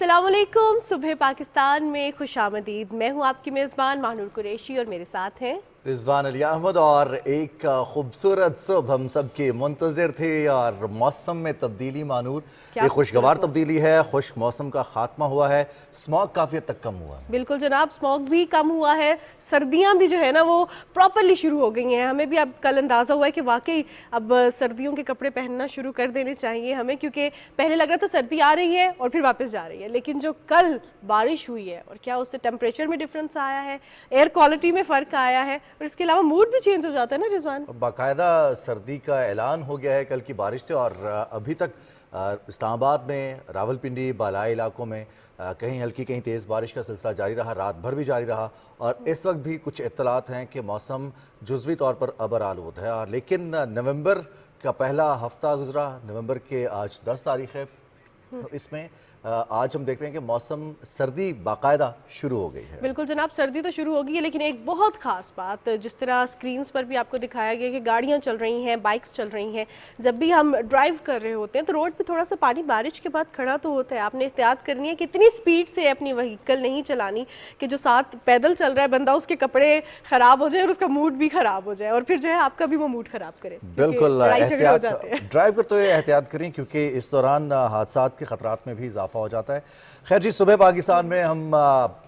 अस्सलामुअलैकुम। सुबह पाकिस्तान में खुशामदीद। मैं हूँ आपकी मेज़बान मानूर कुरैशी और मेरे साथ हैं रिजवान अली अहमद। और एक खूबसूरत सुबह हम सब के मुंतज़िर थे और मौसम में तब्दीली मानूर क्या एक खुशगवार खूबसूरत मौसम। तब्दीली है। खुश्क मौसम का खात्मा हुआ है, स्मॉग काफ़ी हद तक कम हुआ है। बिल्कुल जनाब, स्मॉग भी कम हुआ है, सर्दियां भी जो है ना वो प्रॉपरली शुरू हो गई हैं। हमें भी अब कल अंदाज़ा हुआ है कि वाकई अब सर्दियों के कपड़े पहनना शुरू कर देने चाहिए हमें, क्योंकि पहले लग रहा था सर्दी आ रही है और फिर वापस जा रही है, लेकिन जो कल बारिश हुई है और क्या उससे टेम्परेचर में डिफरेंस आया है, एयर क्वालिटी में फ़र्क आया है और इसके अलावा मूड भी चेंज हो जाता है ना रिजवान। बाकायदा सर्दी का ऐलान हो गया है कल की बारिश से। और अभी तक इस्लामाबाद में, रावलपिंडी, बालाई इलाकों में कहीं हल्की कहीं तेज़ बारिश का सिलसिला जारी रहा, रात भर भी जारी रहा। और इस वक्त भी कुछ इत्तलात हैं कि मौसम जुज़वी तौर पर अबर आलूद है। और लेकिन नवंबर का पहला हफ्ता गुजरा, नवंबर के आज 10 तारीख है, तो इसमें आज हम देखते हैं कि मौसम सर्दी बाकायदा शुरू हो गई है। बिल्कुल जनाब, सर्दी तो शुरू हो गई है, लेकिन एक बहुत खास बात, जिस तरह स्क्रीन्स पर भी आपको दिखाया गया कि गाड़ियां चल रही हैं, बाइक्स चल रही हैं, जब भी हम ड्राइव कर रहे होते हैं तो रोड पे थोड़ा सा पानी बारिश के बाद खड़ा तो होता है। आपने एहतियात करनी है कि इतनी स्पीड से अपनी व्हीकल नहीं चलानी कि जो साथ पैदल चल रहा है बंदा उसके कपड़े ख़राब हो जाए और उसका मूड भी ख़राब हो जाए और फिर जो है आपका भी वो मूड ख़राब करे, क्योंकि बिल्कुल लड़ाई झगड़े हो एहतियात, जाते हैं। ड्राइव करते हुए एहतियात करें क्योंकि इस दौरान हादसात के खतरात में भी इजाफा हो जाता है। खैर जी, सुबह पाकिस्तान में हम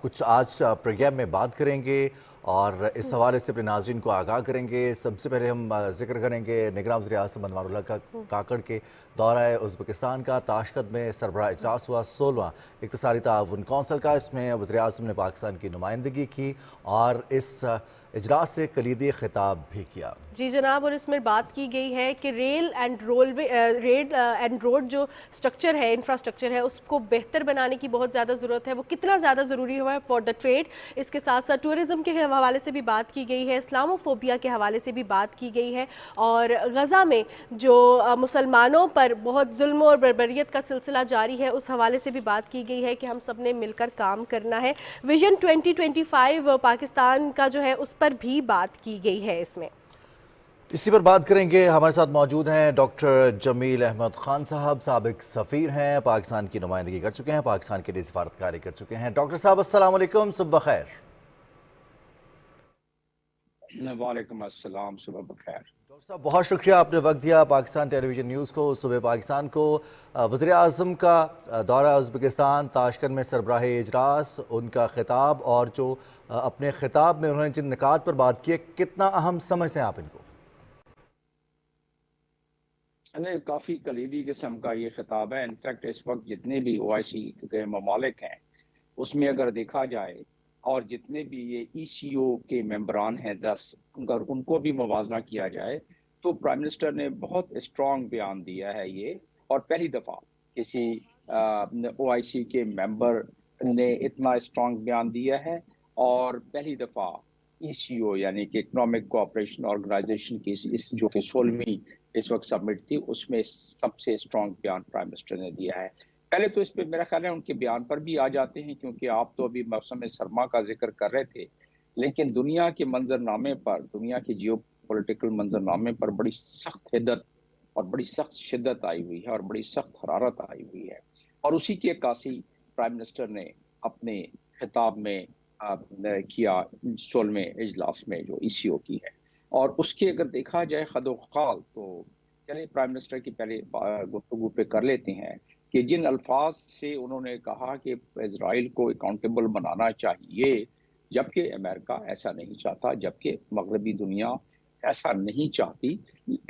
कुछ आज प्रोग्राम में बात करेंगे और इस हवाले से अपने नाज़रीन को आगाह करेंगे। सबसे पहले हम जिक्र करेंगे निगरान वज़ीर आज़म मनवारुल्लाह का काकड़ के दौरा है उज़्बेकिस्तान का। ताशकंद में सरबराह इजलास हुआ 16वां इक़्तिसादी ताउन कौंसिल का। इसमें वज़ीर आज़म ने पाकिस्तान की नुमाइंदगी की और इस इजलास से कलीदी खिताब भी किया। जी जनाब, और इसमें बात की गई है कि रेल एंड रोड जो स्ट्रक्चर है, इंफ्रास्ट्रक्चर है, उसको बेहतर बनाने की बहुत ज़्यादा ज़रूरत है। वो कितना ज़्यादा ज़रूरी हुआ है फॉर द ट्रेड। इसके साथ साथ टूरिज़म के हवाले से भी बात की गई है, इस्लामोफोबिया के हवाले से भी बात की गई है और गज़ा में जो मुसलमानों पर बहुत जुल्म और बर्बरियत का सिलसिला जारी है उस हवाले से भी बात की गई है कि हम सब ने मिलकर काम करना है। विजन 2025 पाकिस्तान का जो है उस पर भी बात की गई है इसमें। इसी पर बात करेंगे। हमारे साथ मौजूद हैं डॉक्टर जमील अहमद खान साहब, साबिक सफ़ीर हैं, पाकिस्तान की नुमाइंदगी कर चुके हैं, पाकिस्तान के लिए सिफारतकारी कर चुके हैं। डॉक्टर साहब अस्सलाम वालेकुम, सुबह खैर। वालेकुम अस्सलाम, सुबह बखैर। डॉक्टर साहब बहुत शुक्रिया, आपने वक्त दिया पाकिस्तान टेलीविज़न न्यूज़ को, सुबह पाकिस्तान को। वज़ीर आज़म का दौरा उज़्बेकिस्तान, ताशकंद में सरबराह इजलास, उनका खिताब और जो अपने खिताब में उन्होंने जिन निकात पर बात की है, कितना अहम समझते हैं आप इनको? अरे काफ़ी कलीदी किस्म का ये खिताब है। इनफैक्ट इस वक्त जितने भी OIC के ममालिक हैं उसमें अगर देखा जाए और जितने भी ये ECO के मेंबरान हैं 10, अगर उनको भी मुवाजना किया जाए तो प्राइम मिनिस्टर ने बहुत स्ट्रॉन्ग बयान दिया है ये। और पहली दफ़ा किसी OIC के मेंबर ने इतना स्ट्रॉन्ग बयान दिया है और पहली दफ़ा ECO यानी कि इकोनॉमिक कोऑपरेशन ऑर्गेनाइजेशन की इस जो कि 16वीं इस वक्त सबमिट थी उसमें सबसे स्ट्रॉन्ग बयान प्राइम मिनिस्टर ने दिया है। पहले तो इस पे मेरा ख्याल है उनके बयान पर भी आ जाते हैं, क्योंकि आप तो अभी मौसम सरमा का जिक्र कर रहे थे, लेकिन दुनिया के मंजरनामे पर, दुनिया के जियो पोलिटिकल मंजरनामे पर बड़ी सख्त हिद्दत और बड़ी सख्त शिद्दत आई हुई है और बड़ी सख्त हरारत आई हुई है। और उसी की अक्कासी प्राइम मिनिस्टर ने अपने खिताब में किया 16वें इजलास में जो ECO की है। और उसके अगर देखा जाए खदोखाल तो चलिए प्राइम मिनिस्टर की पहले गुफ्तगू पे कर लेते हैं कि जिन अल्फाज से उन्होंने कहा कि इजराइल को अकाउंटेबल बनाना चाहिए, जबकि अमेरिका ऐसा नहीं चाहता, जबकि मगरबी दुनिया ऐसा नहीं चाहती,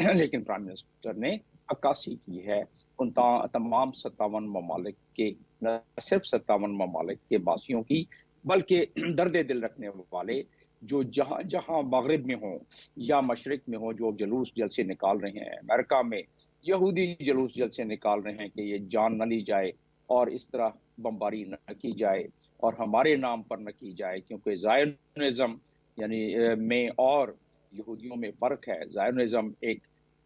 लेकिन प्राइम मिनिस्टर ने अक्कासी की है उन तमाम 57 ममालिक के, न सिर्फ 57 ममालिक के बासियों की, बल्कि दर्द दिल रखने वाले जो जहां जहां मगरिब में हो या मशरिक में हो, जो जुलूस जलसे निकाल रहे हैं। अमेरिका में यहूदी जुलूस जलसे निकाल रहे हैं कि ये जान न ली जाए और इस तरह बमबारी न की जाए और हमारे नाम पर न की जाए, क्योंकि ज़ायोनिज़्म यानी में और यहूदियों में फ़र्क है। ज़ायोनिज़्म एक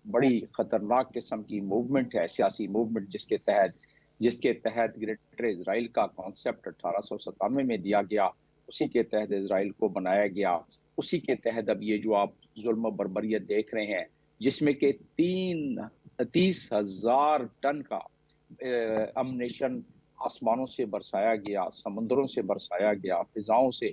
बड़ी ख़तरनाक किस्म की मूवमेंट है, सियासी मूवमेंट, जिसके तहत ग्रेटर इजराइल का कॉन्सेप्ट 1897 में दिया गया, उसी के तहत इजराइल को बनाया गया। उसी के तहत अब ये जो आप जुल्म बर्बरियत देख रहे हैं, जिसमें के 30,000 टन का अमनेशन आसमानों से बरसाया गया, समुद्रों से बरसाया गया, फिजाओं से,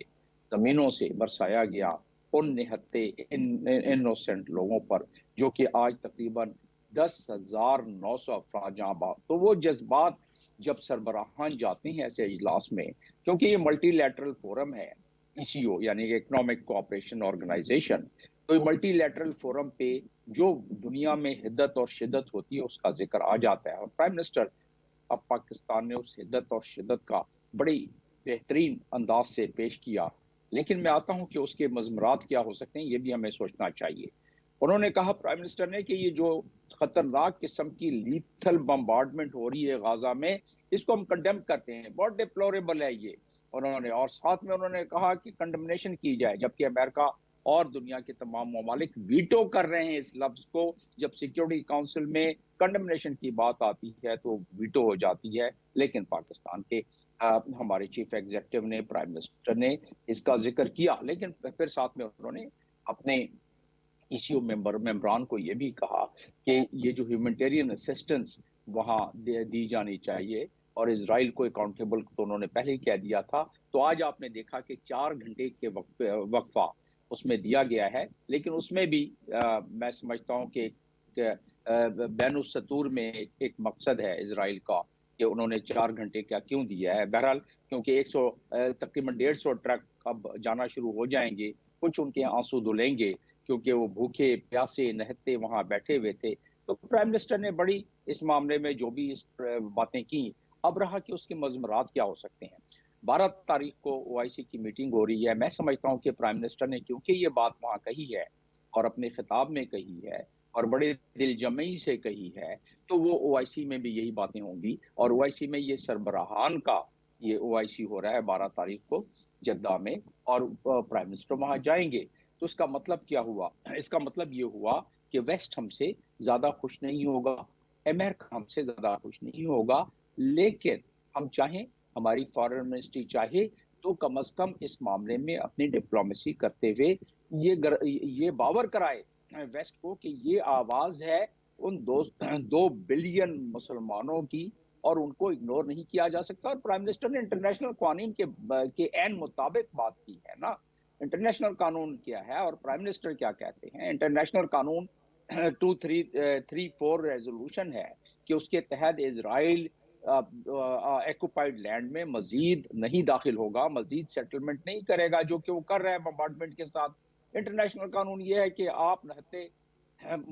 जमीनों से बरसाया गया उन निहत्ते इनोसेंट लोगों पर, जो कि आज तकरीबन 10,900 अफराद जहाँ बात। तो वो जज्बात जब सरबराहान जाते हैं ऐसे इजलास में, क्योंकि ये मल्टीलैटरल फोरम है, ईसीओ यानी कि इकोनॉमिक कोऑपरेशन ऑर्गेनाइजेशन, तो ये मल्टीलैटरल फोरम पे जो दुनिया में हिद्दत और शिद्दत होती है उसका जिक्र आ जाता है। और प्राइम मिनिस्टर अब पाकिस्तान ने उस हिद्दत और शिद्दत का बड़ी बेहतरीन अंदाज से पेश किया। लेकिन मैं आता हूं कि उसके मजमरात क्या हो सकते हैं, ये भी हमें सोचना चाहिए। उन्होंने कहा, प्राइम मिनिस्टर ने, कि ये जो खतरनाक किस्म की लीथल बम्बार्डमेंट हो रही है गाजा में, इसको हम कंडेम करते हैं, बहुत डिप्लोरेबल है ये। उन्होंने और साथ में उन्होंने कहा कि कंडेमनेशन की जाए, जबकि अमेरिका और दुनिया के तमाम ममालिक वीटो कर रहे हैं इस लफ्ज को। जब सिक्योरिटी काउंसिल में कंडेमनेशन की बात आती है तो वीटो हो जाती है, लेकिन पाकिस्तान के हमारे चीफ एग्जीक्यूटिव ने, प्राइम मिनिस्टर ने इसका जिक्र किया। लेकिन फिर साथ में उन्होंने अपने ईसीओ मेंबरान को ये भी कहा कि ये जो ह्यूमैनिटेरियन असिस्टेंस वहाँ दी जानी चाहिए, और इजराइल को अकाउंटेबल तो उन्होंने पहले ही कह दिया था। तो आज आपने देखा कि 4 घंटे के वक्फा उसमें दिया गया है, लेकिन उसमें भी मैं समझता हूँ कि बैनुस सतूर में एक मकसद है इजराइल का कि उन्होंने 4 घंटे क्या क्यों दिया है। बहरहाल, क्योंकि 100 तकरीबन 150 ट्रक अब जाना शुरू हो जाएंगे, कुछ उनके आंसू धुलेंगे क्योंकि वो भूखे प्यासे नहते वहां बैठे हुए थे। तो प्राइम मिनिस्टर ने बड़ी इस मामले में जो भी इस बातें की, अब रहा कि उसके मजमरात क्या हो सकते हैं। 12 तारीख को ओआईसी की मीटिंग हो रही है। मैं समझता हूँ कि प्राइम मिनिस्टर ने क्योंकि ये बात वहां कही है और अपने खिताब में कही है और बड़े दिलजमई से कही है, तो वो ओआईसी में भी यही बातें होंगी। और ओआईसी में ये सरबराहान का ये ओआईसी हो रहा है 12 तारीख को जद्दा में, और प्राइम मिनिस्टर वहां जाएंगे। तो इसका मतलब क्या हुआ? इसका मतलब ये हुआ कि वेस्ट हमसे ज्यादा खुश नहीं होगा, अमेरिका हमसे ज्यादा खुश नहीं होगा, लेकिन हम चाहें, हमारी फॉरेन मिनिस्ट्री चाहे, तो कम से कम इस मामले में अपनी डिप्लोमेसी करते हुए ये बावर कराए वेस्ट को कि ये आवाज है उन 2 बिलियन मुसलमानों की, और उनको इग्नोर नहीं किया जा सकता। और प्राइम मिनिस्टर ने इंटरनेशनल कानून के एन मुताबिक बात की है ना। इंटरनेशनल कानून क्या है और प्राइम मिनिस्टर क्या कहते हैं? इंटरनेशनल कानून 2334 रेजोल्यूशन है कि उसके तहत इजराइल एक्यूपाइड लैंड में मजीद नहीं दाखिल होगा, मजीद सेटलमेंट नहीं करेगा, जो कि वो कर रहा है बम्बार्डमेंट के साथ। इंटरनेशनल कानून ये है कि आप नहते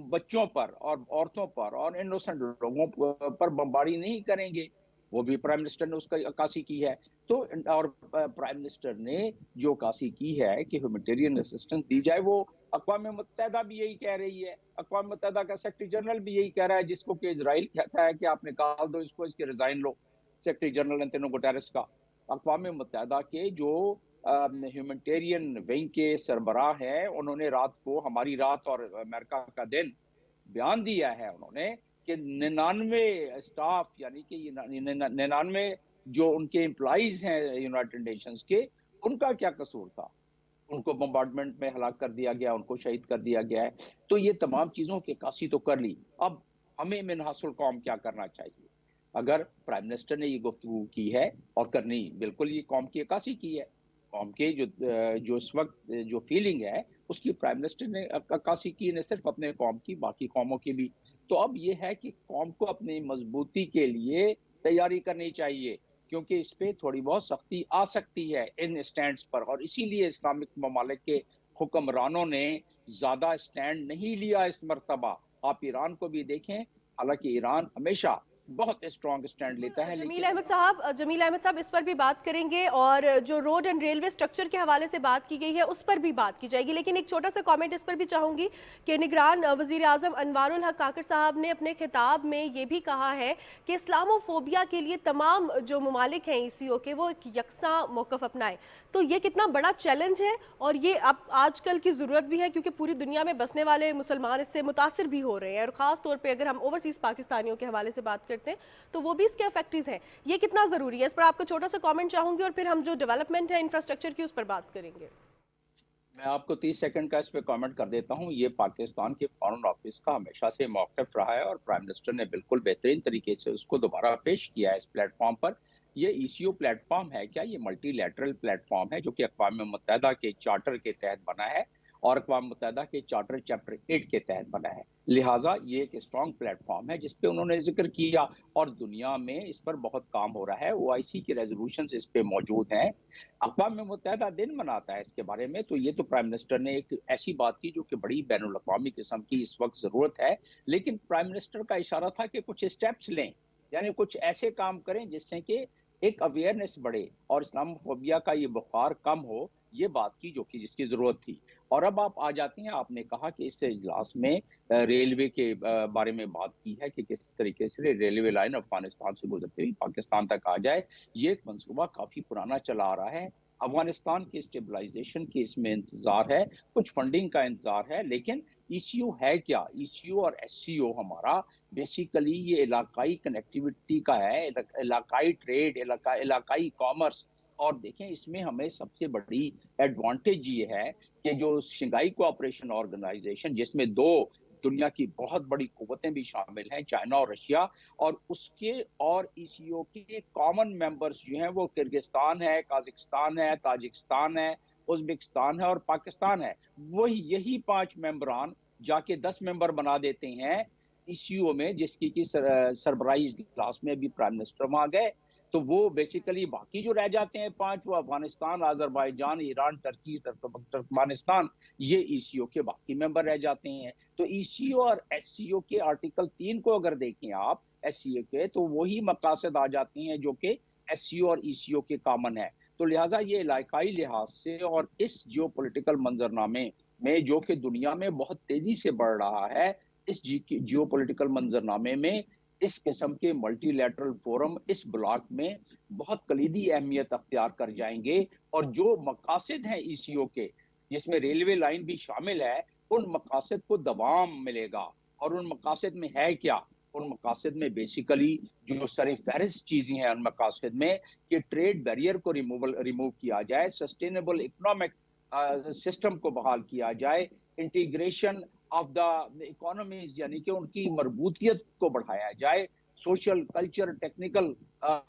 बच्चों पर और औरतों पर और इनोसेंट लोगों पर बमबारी नहीं करेंगे। वो भी प्राइम मिनिस्टर ने उसका अक्कासी की है। तो और प्राइम मिनिस्टर ने जो अक्कासी की है कि ह्यूमैनिटेरियन असिस्टेंस दी जाए, वो अक़वाम मुत्तहिदा भी यही कह रही है। अक़वाम मुत्तहिदा का सेक्रेटरी जनरल भी यही कह रहा है, जिसको कि इजराइल कहता है कि आप निकाल दो इसको, इसके रिजाइन लो, सेक्रेटरी जनरल एंटोनियो गुटेरेस का। अक़वाम मुत्तहिदा के जो ह्यूमैनिटेरियन विंग के सरबराह हैं, उन्होंने रात को, हमारी रात और अमेरिका का दिन, बयान दिया है उन्होंने कि 99 स्टाफ यानी कि 99 जो उनके एम्प्लॉइज हैं यूनाइटेड नेशंस के, उनका क्या कसूर था? उनको बम्बार्डमेंट में हलाक कर दिया गया, उनको शहीद कर दिया गया है। तो ये तमाम चीजों की अक्कासी तो कर ली। अब हमें मिनहासुल कौम क्या करना चाहिए? अगर प्राइम मिनिस्टर ने ये गुफ्तगू की है और करनी, बिल्कुल ये कौम की अक्कासी की है, कौम के जो इस वक्त जो फीलिंग है उसकी प्राइम मिनिस्टर ने अक्कासी की, न सिर्फ अपने कौम की, बाकी कौमों की भी। तो अब ये है कि कौम को अपनी मजबूती के लिए तैयारी करनी चाहिए, क्योंकि इस पे थोड़ी बहुत सख्ती आ सकती है इन स्टैंड्स पर। और इसीलिए इस्लामिक ममालिक के हुक्मरानों ने ज्यादा स्टैंड नहीं लिया इस मरतबा। आप ईरान को भी देखें, हालांकि ईरान हमेशा बहुत स्ट्रॉन्ग स्टैंड लेता है। जमील अहमद साहब इस पर भी बात करेंगे, और जो रोड एंड रेलवे स्ट्रक्चर के हवाले से बात की गई है उस पर भी बात की जाएगी। लेकिन एक छोटा सा कमेंट इस पर भी चाहूंगी कि निगरान वजीर आजम अनवारुल हक काकर साहब ने अपने खिताब में ये भी कहा है कि इस्लामोफोबिया के लिए तमाम जो ममालिक हैं ईसीओ के, वो एक यकसा मौक़िफ़ अपनाएं। तो ये कितना बड़ा चैलेंज है, और ये अब आजकल की ज़रूरत भी है, क्योंकि पूरी दुनिया में बसने वाले मुसलमान इससे मुतासिर भी हो रहे हैं। और ख़ास तौर पर अगर हम ओवरसीज़ पाकिस्तानियों के हवाले से बात करते हैं तो वो भी इसके अफेक्टिव हैं। ये कितना ज़रूरी है, इस पर आपका छोटा सा कमेंट चाहूंगी, और फिर हम जो डेवलपमेंट है इंफ्रास्ट्रक्चर की उस पर बात करेंगे। मैं आपको 30 सेकंड का इस पे कमेंट कर देता हूं। ये पाकिस्तान के फॉरेन ऑफिस का हमेशा से मौक़िफ़ रहा है, और प्राइम मिनिस्टर ने बिल्कुल बेहतरीन तरीके से उसको दोबारा पेश किया है इस प्लेटफॉर्म पर, ये ईसीओ प्लेटफॉर्म है क्या? ये मल्टीलैटरल प्लेटफॉर्म है जो कि अक़वाम मुत्तहिदा के चार्टर के तहत बना है और अक़वाम मुत्तहिदा के चार्टर चैप्टर 8 के तहत बना है। लिहाजा ये एक स्ट्रॉन्ग प्लेटफॉर्म है जिस पे उन्होंने जिक्र किया और दुनिया में इस पर बहुत काम हो रहा है। ओआईसी की रेजोल्यूशंस इस पे मौजूद हैं। अक़वाम मुत्तहिदा दिन मनाता है इसके बारे में, तो ये तो प्राइम मिनिस्टर ने एक ऐसी बात की जो कि बड़ी बैनुल-अक़वामी किस्म की इस वक्त ज़रूरत है। लेकिन प्राइम मिनिस्टर का इशारा था कि कुछ स्टेप्स लें, यानी कुछ ऐसे काम करें जिससे कि एक अवेयरनेस बढ़े और इस्लामोफोबिया का ये बुखार कम हो, ये बात की जो कि जिसकी ज़रूरत थी। और अब आप आ जाते हैं, आपने कहा कि इस इजलास में रेलवे के बारे में बात की है कि किस तरीके से रेलवे लाइन अफ़गानिस्तान से गुजरते हुए पाकिस्तान तक आ जाए। ये एक मंसूबा काफ़ी पुराना चला आ रहा है। अफ़गानिस्तान की स्टेबलाइज़ेशन की इसमें इंतज़ार है, कुछ फंडिंग का इंतज़ार है, लेकिन ईसीयू है क्या? ईसीयू और एससीओ हमारा बेसिकली ये इलाकाई कनेक्टिविटी का है, इलाकाई ट्रेड, इलाकाई कॉमर्स। और देखें इसमें हमें सबसे बड़ी एडवांटेज ये है कि जो शंघाई कोऑपरेशन ऑर्गेनाइजेशन जिसमें दो दुनिया की बहुत बड़ी कुव्वतें भी शामिल हैं, चाइना और रशिया, और उसके और ईसीओ के कॉमन मेंबर्स जो हैं वो किर्गिस्तान है, काजाकिस्तान है, ताजिकिस्तान है, उज्बेकिस्तान है और पाकिस्तान है। वही यही 5 मेंबरान जाके 10 मेंबर बना देते हैं ईसीओ में, जिसकी की सरबराही इजलास में भी प्राइम मिनिस्टर वहां गए। तो वो बेसिकली बाकी जो रह जाते हैं 5, वो Afghanistan, Azerbaijan, Iran, Turkey, Turkmenistan, ये ईसीओ के बाकी मेंबर रह जाते हैं। तो ईसीओ और एससीओ के आर्टिकल 3 को अगर देखें आप एससीओ के, तो वही मकासद आ जाते हैं जो कि एससीओ और ईसीओ के कॉमन है। तो लिहाजा ये इलाकाई लिहाज से और इस जियोपॉलिटिकल मंजरनामे में जो कि दुनिया में बहुत तेजी से बढ़ रहा है, इस जियोपॉलिटिकल मंजरनामे में इस किस्म के मल्टीलैटरल फोरम इस ब्लॉक में बहुत कलीदी अहमियत अख्तियार कर जाएंगे। और जो मकासद हैं ईसीओ के, जिसमें रेलवे लाइन भी शामिल है, उन मकासद को दवाम मिलेगा। और उन मकासद में है क्या? उन मकासद में बेसिकली जो सर फहरिस्त चीजें हैं उन मकासद में कि ट्रेड बैरियर को रिमूव किया जाए, सस्टेनेबल इकोनॉमिक सिस्टम को बहाल किया जाए, इंटीग्रेशन ऑफ द इकोनॉमीज यानी कि उनकी मरबूतियत को बढ़ाया जाए, सोशल, कल्चर, टेक्निकल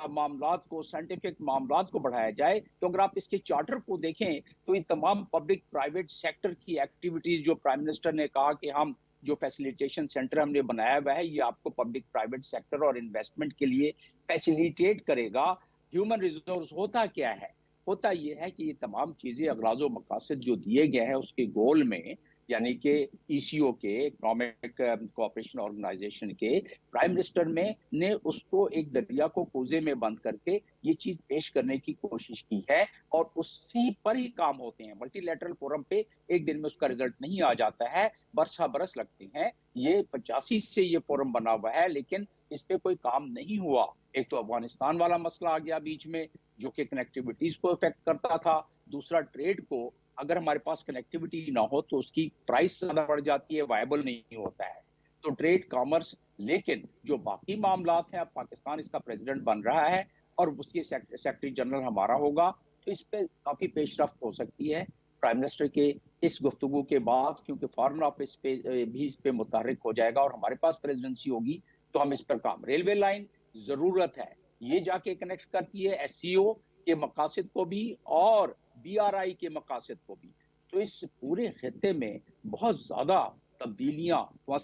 मामलात को, साइंटिफिक मामलात को बढ़ाया जाए। तो अगर आप इसके चार्टर को देखें तो ये तमाम पब्लिक प्राइवेट सेक्टर की एक्टिविटीज जो प्राइम मिनिस्टर ने कहा कि हम जो फैसिलिटेशन सेंटर हमने बनाया हुआ है ये आपको पब्लिक प्राइवेट सेक्टर और इन्वेस्टमेंट के लिए फैसिलिटेट करेगा। ह्यूमन रिसोर्स होता क्या है? होता यह है कि ये तमाम चीजें अगराज़ो मकासद जो दिए गए हैं उसके गोल में, यानी कि ईसीओ के, इकोनॉमिक कोऑपरेशन ऑर्गेनाइजेशन के, प्राइम मिनिस्टर ने उसको एक दरिया को कोजे में बंद करके ये चीज पेश करने की कोशिश की है और उसी पर ही काम होते हैं। मल्टीलैटरल फोरम पे एक दिन में उसका रिजल्ट नहीं आ जाता है, बरसा बरस लगते हैं। ये 85 से ये फोरम बना हुआ है लेकिन इस पे कोई काम नहीं हुआ। एक तो अफगानिस्तान वाला मसला आ गया बीच में जो कि कनेक्टिविटीज को इफेक्ट करता था, दूसरा ट्रेड को, अगर हमारे पास कनेक्टिविटी ना हो तो उसकी प्राइस ज्यादा बढ़ जाती है, वायबल नहीं होता है। तो ट्रेड, कॉमर्स, लेकिन जो बाकी मामलात हैं, अब पाकिस्तान इसका प्रेसिडेंट बन रहा है और उसकी सेक्रेटरी जनरल हमारा होगा, तो इस पे काफी पेशरफ्त हो सकती है प्राइम मिनिस्टर के इस गुफ्तगू के बाद, क्योंकि फॉरेन ऑफिस पे भी इस पे मुतहर्रिक हो जाएगा और हमारे पास प्रेसिडेंसी होगी तो हम इस पर काम। रेलवे लाइन जरूरत है, ये जाके कनेक्ट करती है एससीओ के मकासद को भी और बीआरआई के मकासद को भी। तो इस पूरे खित्ते में बहुत ज्यादा तब्दीलियां,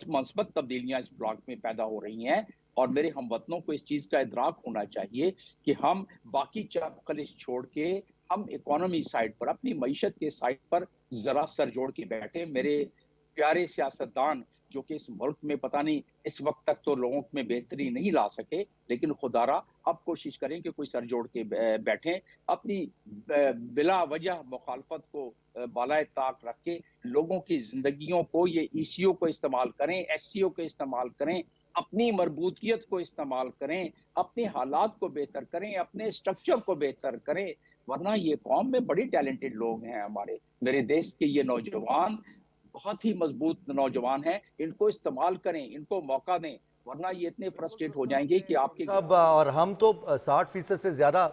मस्बत तब्दीलियां इस ब्लॉक में पैदा हो रही हैं और मेरे हमवतनों को इस चीज का इदराक होना चाहिए कि हम बाकी चापखलिश छोड़ के हम इकोनॉमी साइड पर, अपनी मईशत के साइड पर जरा सर जोड़ के बैठे। मेरे प्यारे सियासतदान जो कि इस मुल्क में पता नहीं इस वक्त तक तो लोगों में बेहतरी नहीं ला सके, लेकिन खुदारा अब कोशिश करें कि कोई सर जोड़ के बैठें, अपनी बिला वजह मुखालफत को बालाए ताक रख के लोगों की जिंदगियों को, ये ईसीओ को इस्तेमाल करें, एससीओ को इस्तेमाल करें, अपनी मरबूतियत को इस्तेमाल करें, अपने हालात को बेहतर करें, अपने स्ट्रक्चर को बेहतर करें। वरना ये कौम में बड़ी टैलेंटेड लोग हैं हमारे, मेरे देश के ये नौजवान बहुत ही मजबूत नौजवान हैं, इनको इस्तेमाल करें, इनको मौका दें। वरना ये इतने फ्रस्ट्रेट हो जाएंगे कि आपके सब और हम तो 60% से ज़्यादा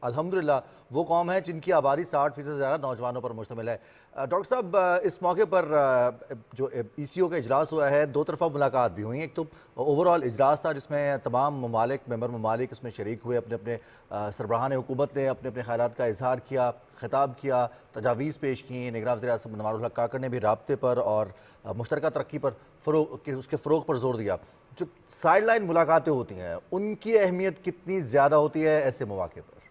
अल्हम्दुलिल्लाह वो कौम है जिनकी आबादी 60% से ज़्यादा नौजवानों पर मुश्तमिल है। डॉक्टर साहब, इस मौके पर जो ECO का इजलास हुआ है, दो तरफा मुलाकात भी हुई। एक तो ओवरऑल इजलास था जिसमें तमाम ममालिक, मेंबर ममालिक इसमें शरीक हुए, अपने अपने सरबराहान हुकूमत ने अपने अपने ख़यालात का इजहार किया, खिताब किया, तजावीज़ पेश की। निगरान वज़ीर आज़म नवाज़ुल हक़ काकड़ ने भी राब्ते पर और मुश्तरका तरक्की पर उसके फ़रोग़ पर जोर दिया। जो साइड लाइन मुलाकातें होती हैं उनकी अहमियत कितनी ज़्यादा होती है ऐसे मौके पर?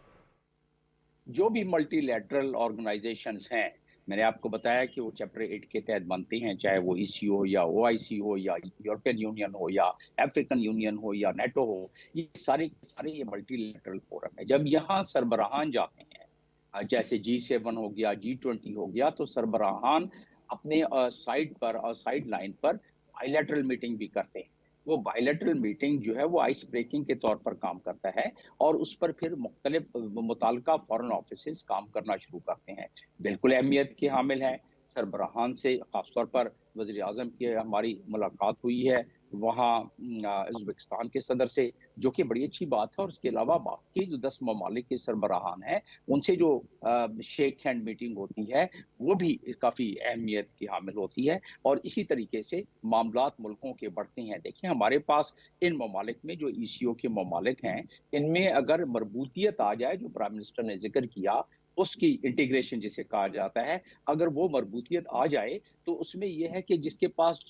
जो भी मल्टीलैटरल ऑर्गेनाइजेशंस हैं, मैंने आपको बताया कि वो चैप्टर 8 के तहत बनते हैं, चाहे वो ECO या OIC हो या यूरोपियन यूनियन हो या अफ्रीकन यूनियन हो या नेटो हो, ये सारे ये मल्टीलैटरल फोरम है। जब यहाँ सरबराहान जाते हैं, जैसे G7 हो गया, G20 हो गया, तो सरबराहान अपने साइड पर और साइड लाइन पर बायलैटरल मीटिंग भी करते हैं। वो बायलैटरल मीटिंग जो है वो आइस ब्रेकिंग के तौर पर काम करता है और उस पर फिर मुख्तलिफ मुताल्लिका फॉरेन ऑफिसेस काम करना शुरू करते हैं। बिल्कुल अहमियत के हामिल हैं। सरबराहान से खासतौर पर वज़ीर आज़म की हमारी मुलाकात हुई है वहाँ उज़्बेकिस्तान के सदर से, जो कि बड़ी अच्छी बात है। और उसके अलावा बाकी जो 10 ममालिक के सरबराहान हैं उनसे जो शेक हैंड मीटिंग होती है वो भी काफ़ी अहमियत की हामिल होती है। और इसी तरीके से मामलात मुल्कों के बढ़ते हैं। देखिए हमारे पास इन ममालिक में जो ECO के ममालिक हैं, इनमें अगर मरबूतियत आ जाए, जो प्राइम मिनिस्टर ने जिक्र किया, उसकी इंटीग्रेशन जिसे कहा जाता है, अगर वो मरबूतियत आ जाए तो उसमें यह है कि जिसके पास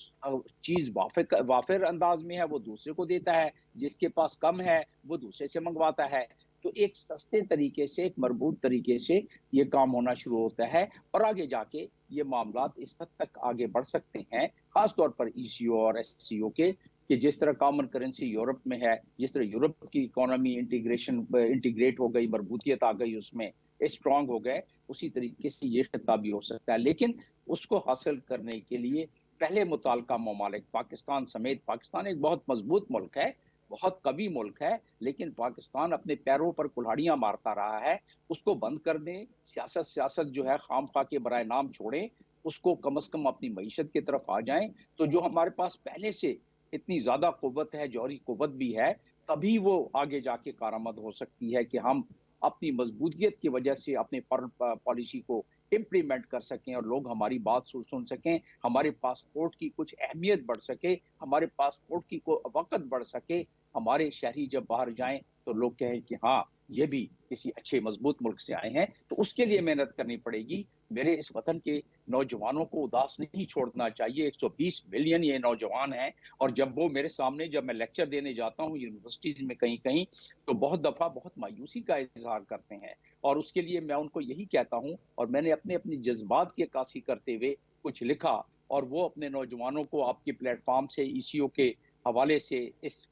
चीज़ वाफिर अंदाज में है वो दूसरे को देता है, जिसके पास कम है वो दूसरे से मंगवाता है। तो एक सस्ते तरीके से, एक मरबूत तरीके से ये काम होना शुरू होता है और आगे जाके ये मामलात इस हद तक आगे बढ़ सकते हैं, खास तौर पर ECO और SCO के, कि जिस तरह कॉमन करेंसी यूरोप में है, जिस तरह यूरोप की इकोनॉमी इंटीग्रेट हो गई, मरबूतियत आ गई, उसमें स्ट्रांग हो गए, उसी तरीके से ये खिताब भी हो सकता है। लेकिन उसको हासिल करने के लिए पहले मुताल्लिका ममालिक, पाकिस्तान समेत, पाकिस्तान एक बहुत मजबूत मुल्क है, बहुत कवी मुल्क है, लेकिन पाकिस्तान अपने पैरों पर कुल्हाड़ियां मारता रहा है। उसको बंद कर दें, सियासत जो है खामखा के बराए नाम छोड़ें, उसको कम से कम अपनी मईशत की तरफ आ जाएं, तो जो हमारे पास पहले से इतनी ज्यादा कुव्वत है, जौहरी कुव्वत भी है, तभी वो आगे जाके कारामद हो सकती है कि हम अपनी मजबूतियत की वजह से अपने फॉरेन पॉलिसी को इम्प्लीमेंट कर सकें और लोग हमारी बात सुन सकें, हमारे पासपोर्ट की कुछ अहमियत बढ़ सके, हमारे पासपोर्ट की को वक़्त बढ़ सके, हमारे शहरी जब बाहर जाएं तो लोग कहें कि हाँ, ये भी किसी अच्छे मजबूत मुल्क से आए हैं। तो उसके लिए मेहनत करनी पड़ेगी। मेरे इस वतन के नौजवानों को उदास नहीं छोड़ना चाहिए। 120 मिलियन ये नौजवान हैं और जब वो मेरे सामने, जब मैं लेक्चर देने जाता हूँ यूनिवर्सिटीज में कहीं-कहीं, तो बहुत दफ़ा बहुत मायूसी का इज़हार करते हैं और उसके लिए मैं उनको यही कहता हूँ और मैंने अपने जज़्बात की अक्कासी करते हुए कुछ लिखा और वो अपने नौजवानों को आपके प्लेटफ़ॉर्म से, ECO के हवाले से, इस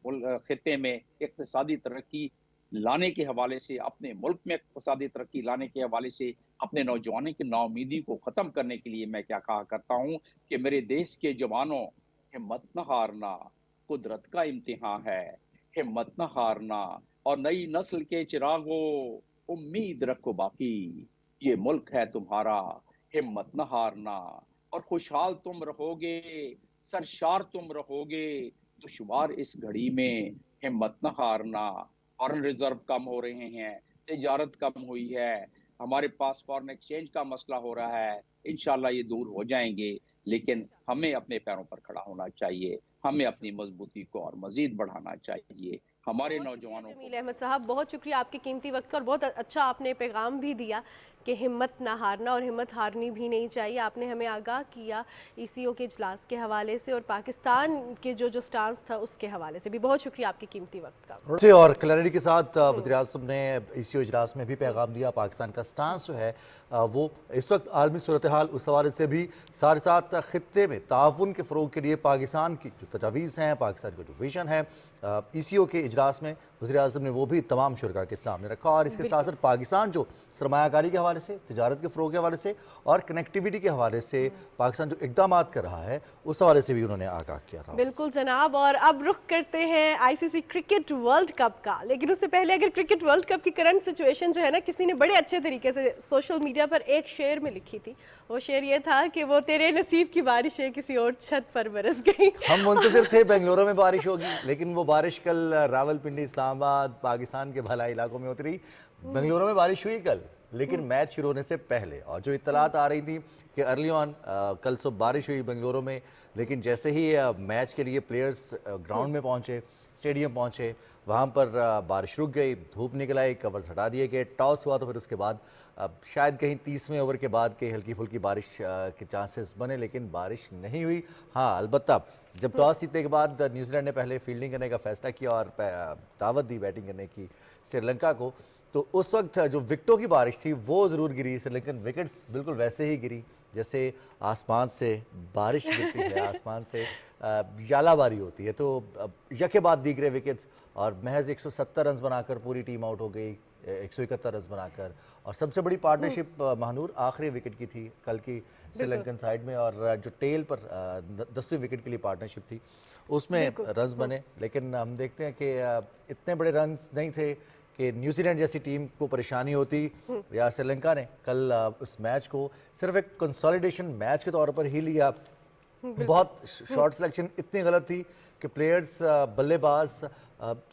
खित्ते में इक़्तिसादी तरक्की लाने के हवाले से, अपने मुल्क में इक़्तिसादी तरक्की लाने के हवाले से, अपने नौजवानों की नाउमीदी को ख़त्म करने के लिए मैं क्या कहा करता हूँ कि मेरे देश के जवानों, हिम्मत न हारना, कुदरत का इम्तिहान है, हिम्मत न हारना और नई नस्ल के चिरागों, उम्मीद रखो बाकी, ये मुल्क है तुम्हारा, हिम्मत न हारना और खुशहाल तुम रहोगे, सरशार तुम रहोगे, दुश्वार इस घड़ी में, हिम्मत न हारना। फॉरेन रिजर्व कम हो रहे हैं, तिजारत कम हुई है, हमारे पास फॉरेन एक्सचेंज का मसला हो रहा है, इंशाल्लाह ये दूर हो जाएंगे, लेकिन हमें अपने पैरों पर खड़ा होना चाहिए, हमें अपनी मजबूती को और मजीद बढ़ाना चाहिए। हमारे बहुत शुक्रिया नौजवानों जमील को अहमद साहब, बहुत शुक्रिया आपके कीमती वक्त का और बहुत अच्छा आपने पैगाम भी दिया कि हिम्मत ना हारना और हिम्मत हारनी भी नहीं चाहिए। आपने हमें आगाह किया ECO के इजलास के हवाले से और पाकिस्तान के जो स्टांस था उसके हवाले से भी। बहुत शुक्रिया आपके कीमती वक्त का। और क्लैरिटी के साथ वज़ीर आज़म ने ECO इजलास में भी पैगाम दिया। पाकिस्तान का स्टांस जो है वो इस वक्त आलमी सूरत हाल उस हवाले से भी, साथ साथ ख़ित्ते में ताउन के फ़रोग के लिए पाकिस्तान की जो तजावीज़ हैं, पाकिस्तान का जो विजन है, ECO के इजलास में वज़ीर आज़म ने वो भी तमाम शुरा के सामने रखा। और इसके साथ साथ पाकिस्तान जो सरमायाकारी के हवाले हवाले से, तिजारत के फ़रोग़ के हवाले से और कनेक्टिविटी के हवाले से पाकिस्तान जो इक़दाम कर रहा है उस हवाले से भी उन्होंने आगाह किया था। बिल्कुल जनाब, और अब रुख करते हैं आईसीसी क्रिकेट वर्ल्ड कप का। लेकिन उससे पहले अगर क्रिकेट वर्ल्ड कप की करंट सिचुएशन जो है ना, किसी ने बड़े अच्छे तरीके से सोशल मीडिया पर एक शेर में लिखी थी। वो शेर ये था कि वो तेरे नसीब की बारिशें किसी और छत पर बरस गई। हम मुंतज़िर थे बेंगलुरु में बारिश होगी, लेकिन वो बारिश कल रावलपिंडी, इस्लामाबाद, पाकिस्तान के भला इलाकों में होती रही। बेंगलुरु में बारिश हुई कल, लेकिन मैच शुरू होने से पहले, और जो इत्तलात आ रही थी कि अर्ली ऑन कल सुबह बारिश हुई बेंगलुरु में, लेकिन जैसे ही मैच के लिए प्लेयर्स ग्राउंड में पहुंचे, स्टेडियम पहुंचे, वहां पर बारिश रुक गई, धूप निकल आई, कवर्स हटा दिए गए, टॉस हुआ, तो फिर उसके बाद शायद कहीं 30वें ओवर के बाद के हल्की फुल्की बारिश के चांसेस बने, लेकिन बारिश नहीं हुई। हाँ, अलबत्ता जब टॉस जीतने के बाद न्यूजीलैंड ने पहले फील्डिंग करने का फैसला किया और दावत दी बैटिंग करने की श्रीलंका को, तो उस वक्त जो विकेटों की बारिश थी वो ज़रूर गिरी। श्रीलंकन विकेट्स बिल्कुल वैसे ही गिरी जैसे आसमान से बारिश गिरती है, आसमान से जालाबारी होती है। तो यके बाद दीगरे विकेट्स, और महज 170 रन बनाकर पूरी टीम आउट हो गई, 171 रन बनाकर। और सबसे बड़ी पार्टनरशिप महानूर आखिरी विकेट की थी कल की श्रीलंकन साइड में, और जो टेल पर 10वीं विकेट के लिए पार्टनरशिप थी उसमें रन्स बने। लेकिन हम देखते हैं कि इतने बड़े रन्स नहीं थे कि न्यूजीलैंड जैसी टीम को परेशानी होती, या श्रीलंका ने कल उस मैच को सिर्फ एक कंसोलिडेशन मैच के तौर पर ही लिया। बहुत शॉट सिलेक्शन इतनी गलत थी कि प्लेयर्स, बल्लेबाज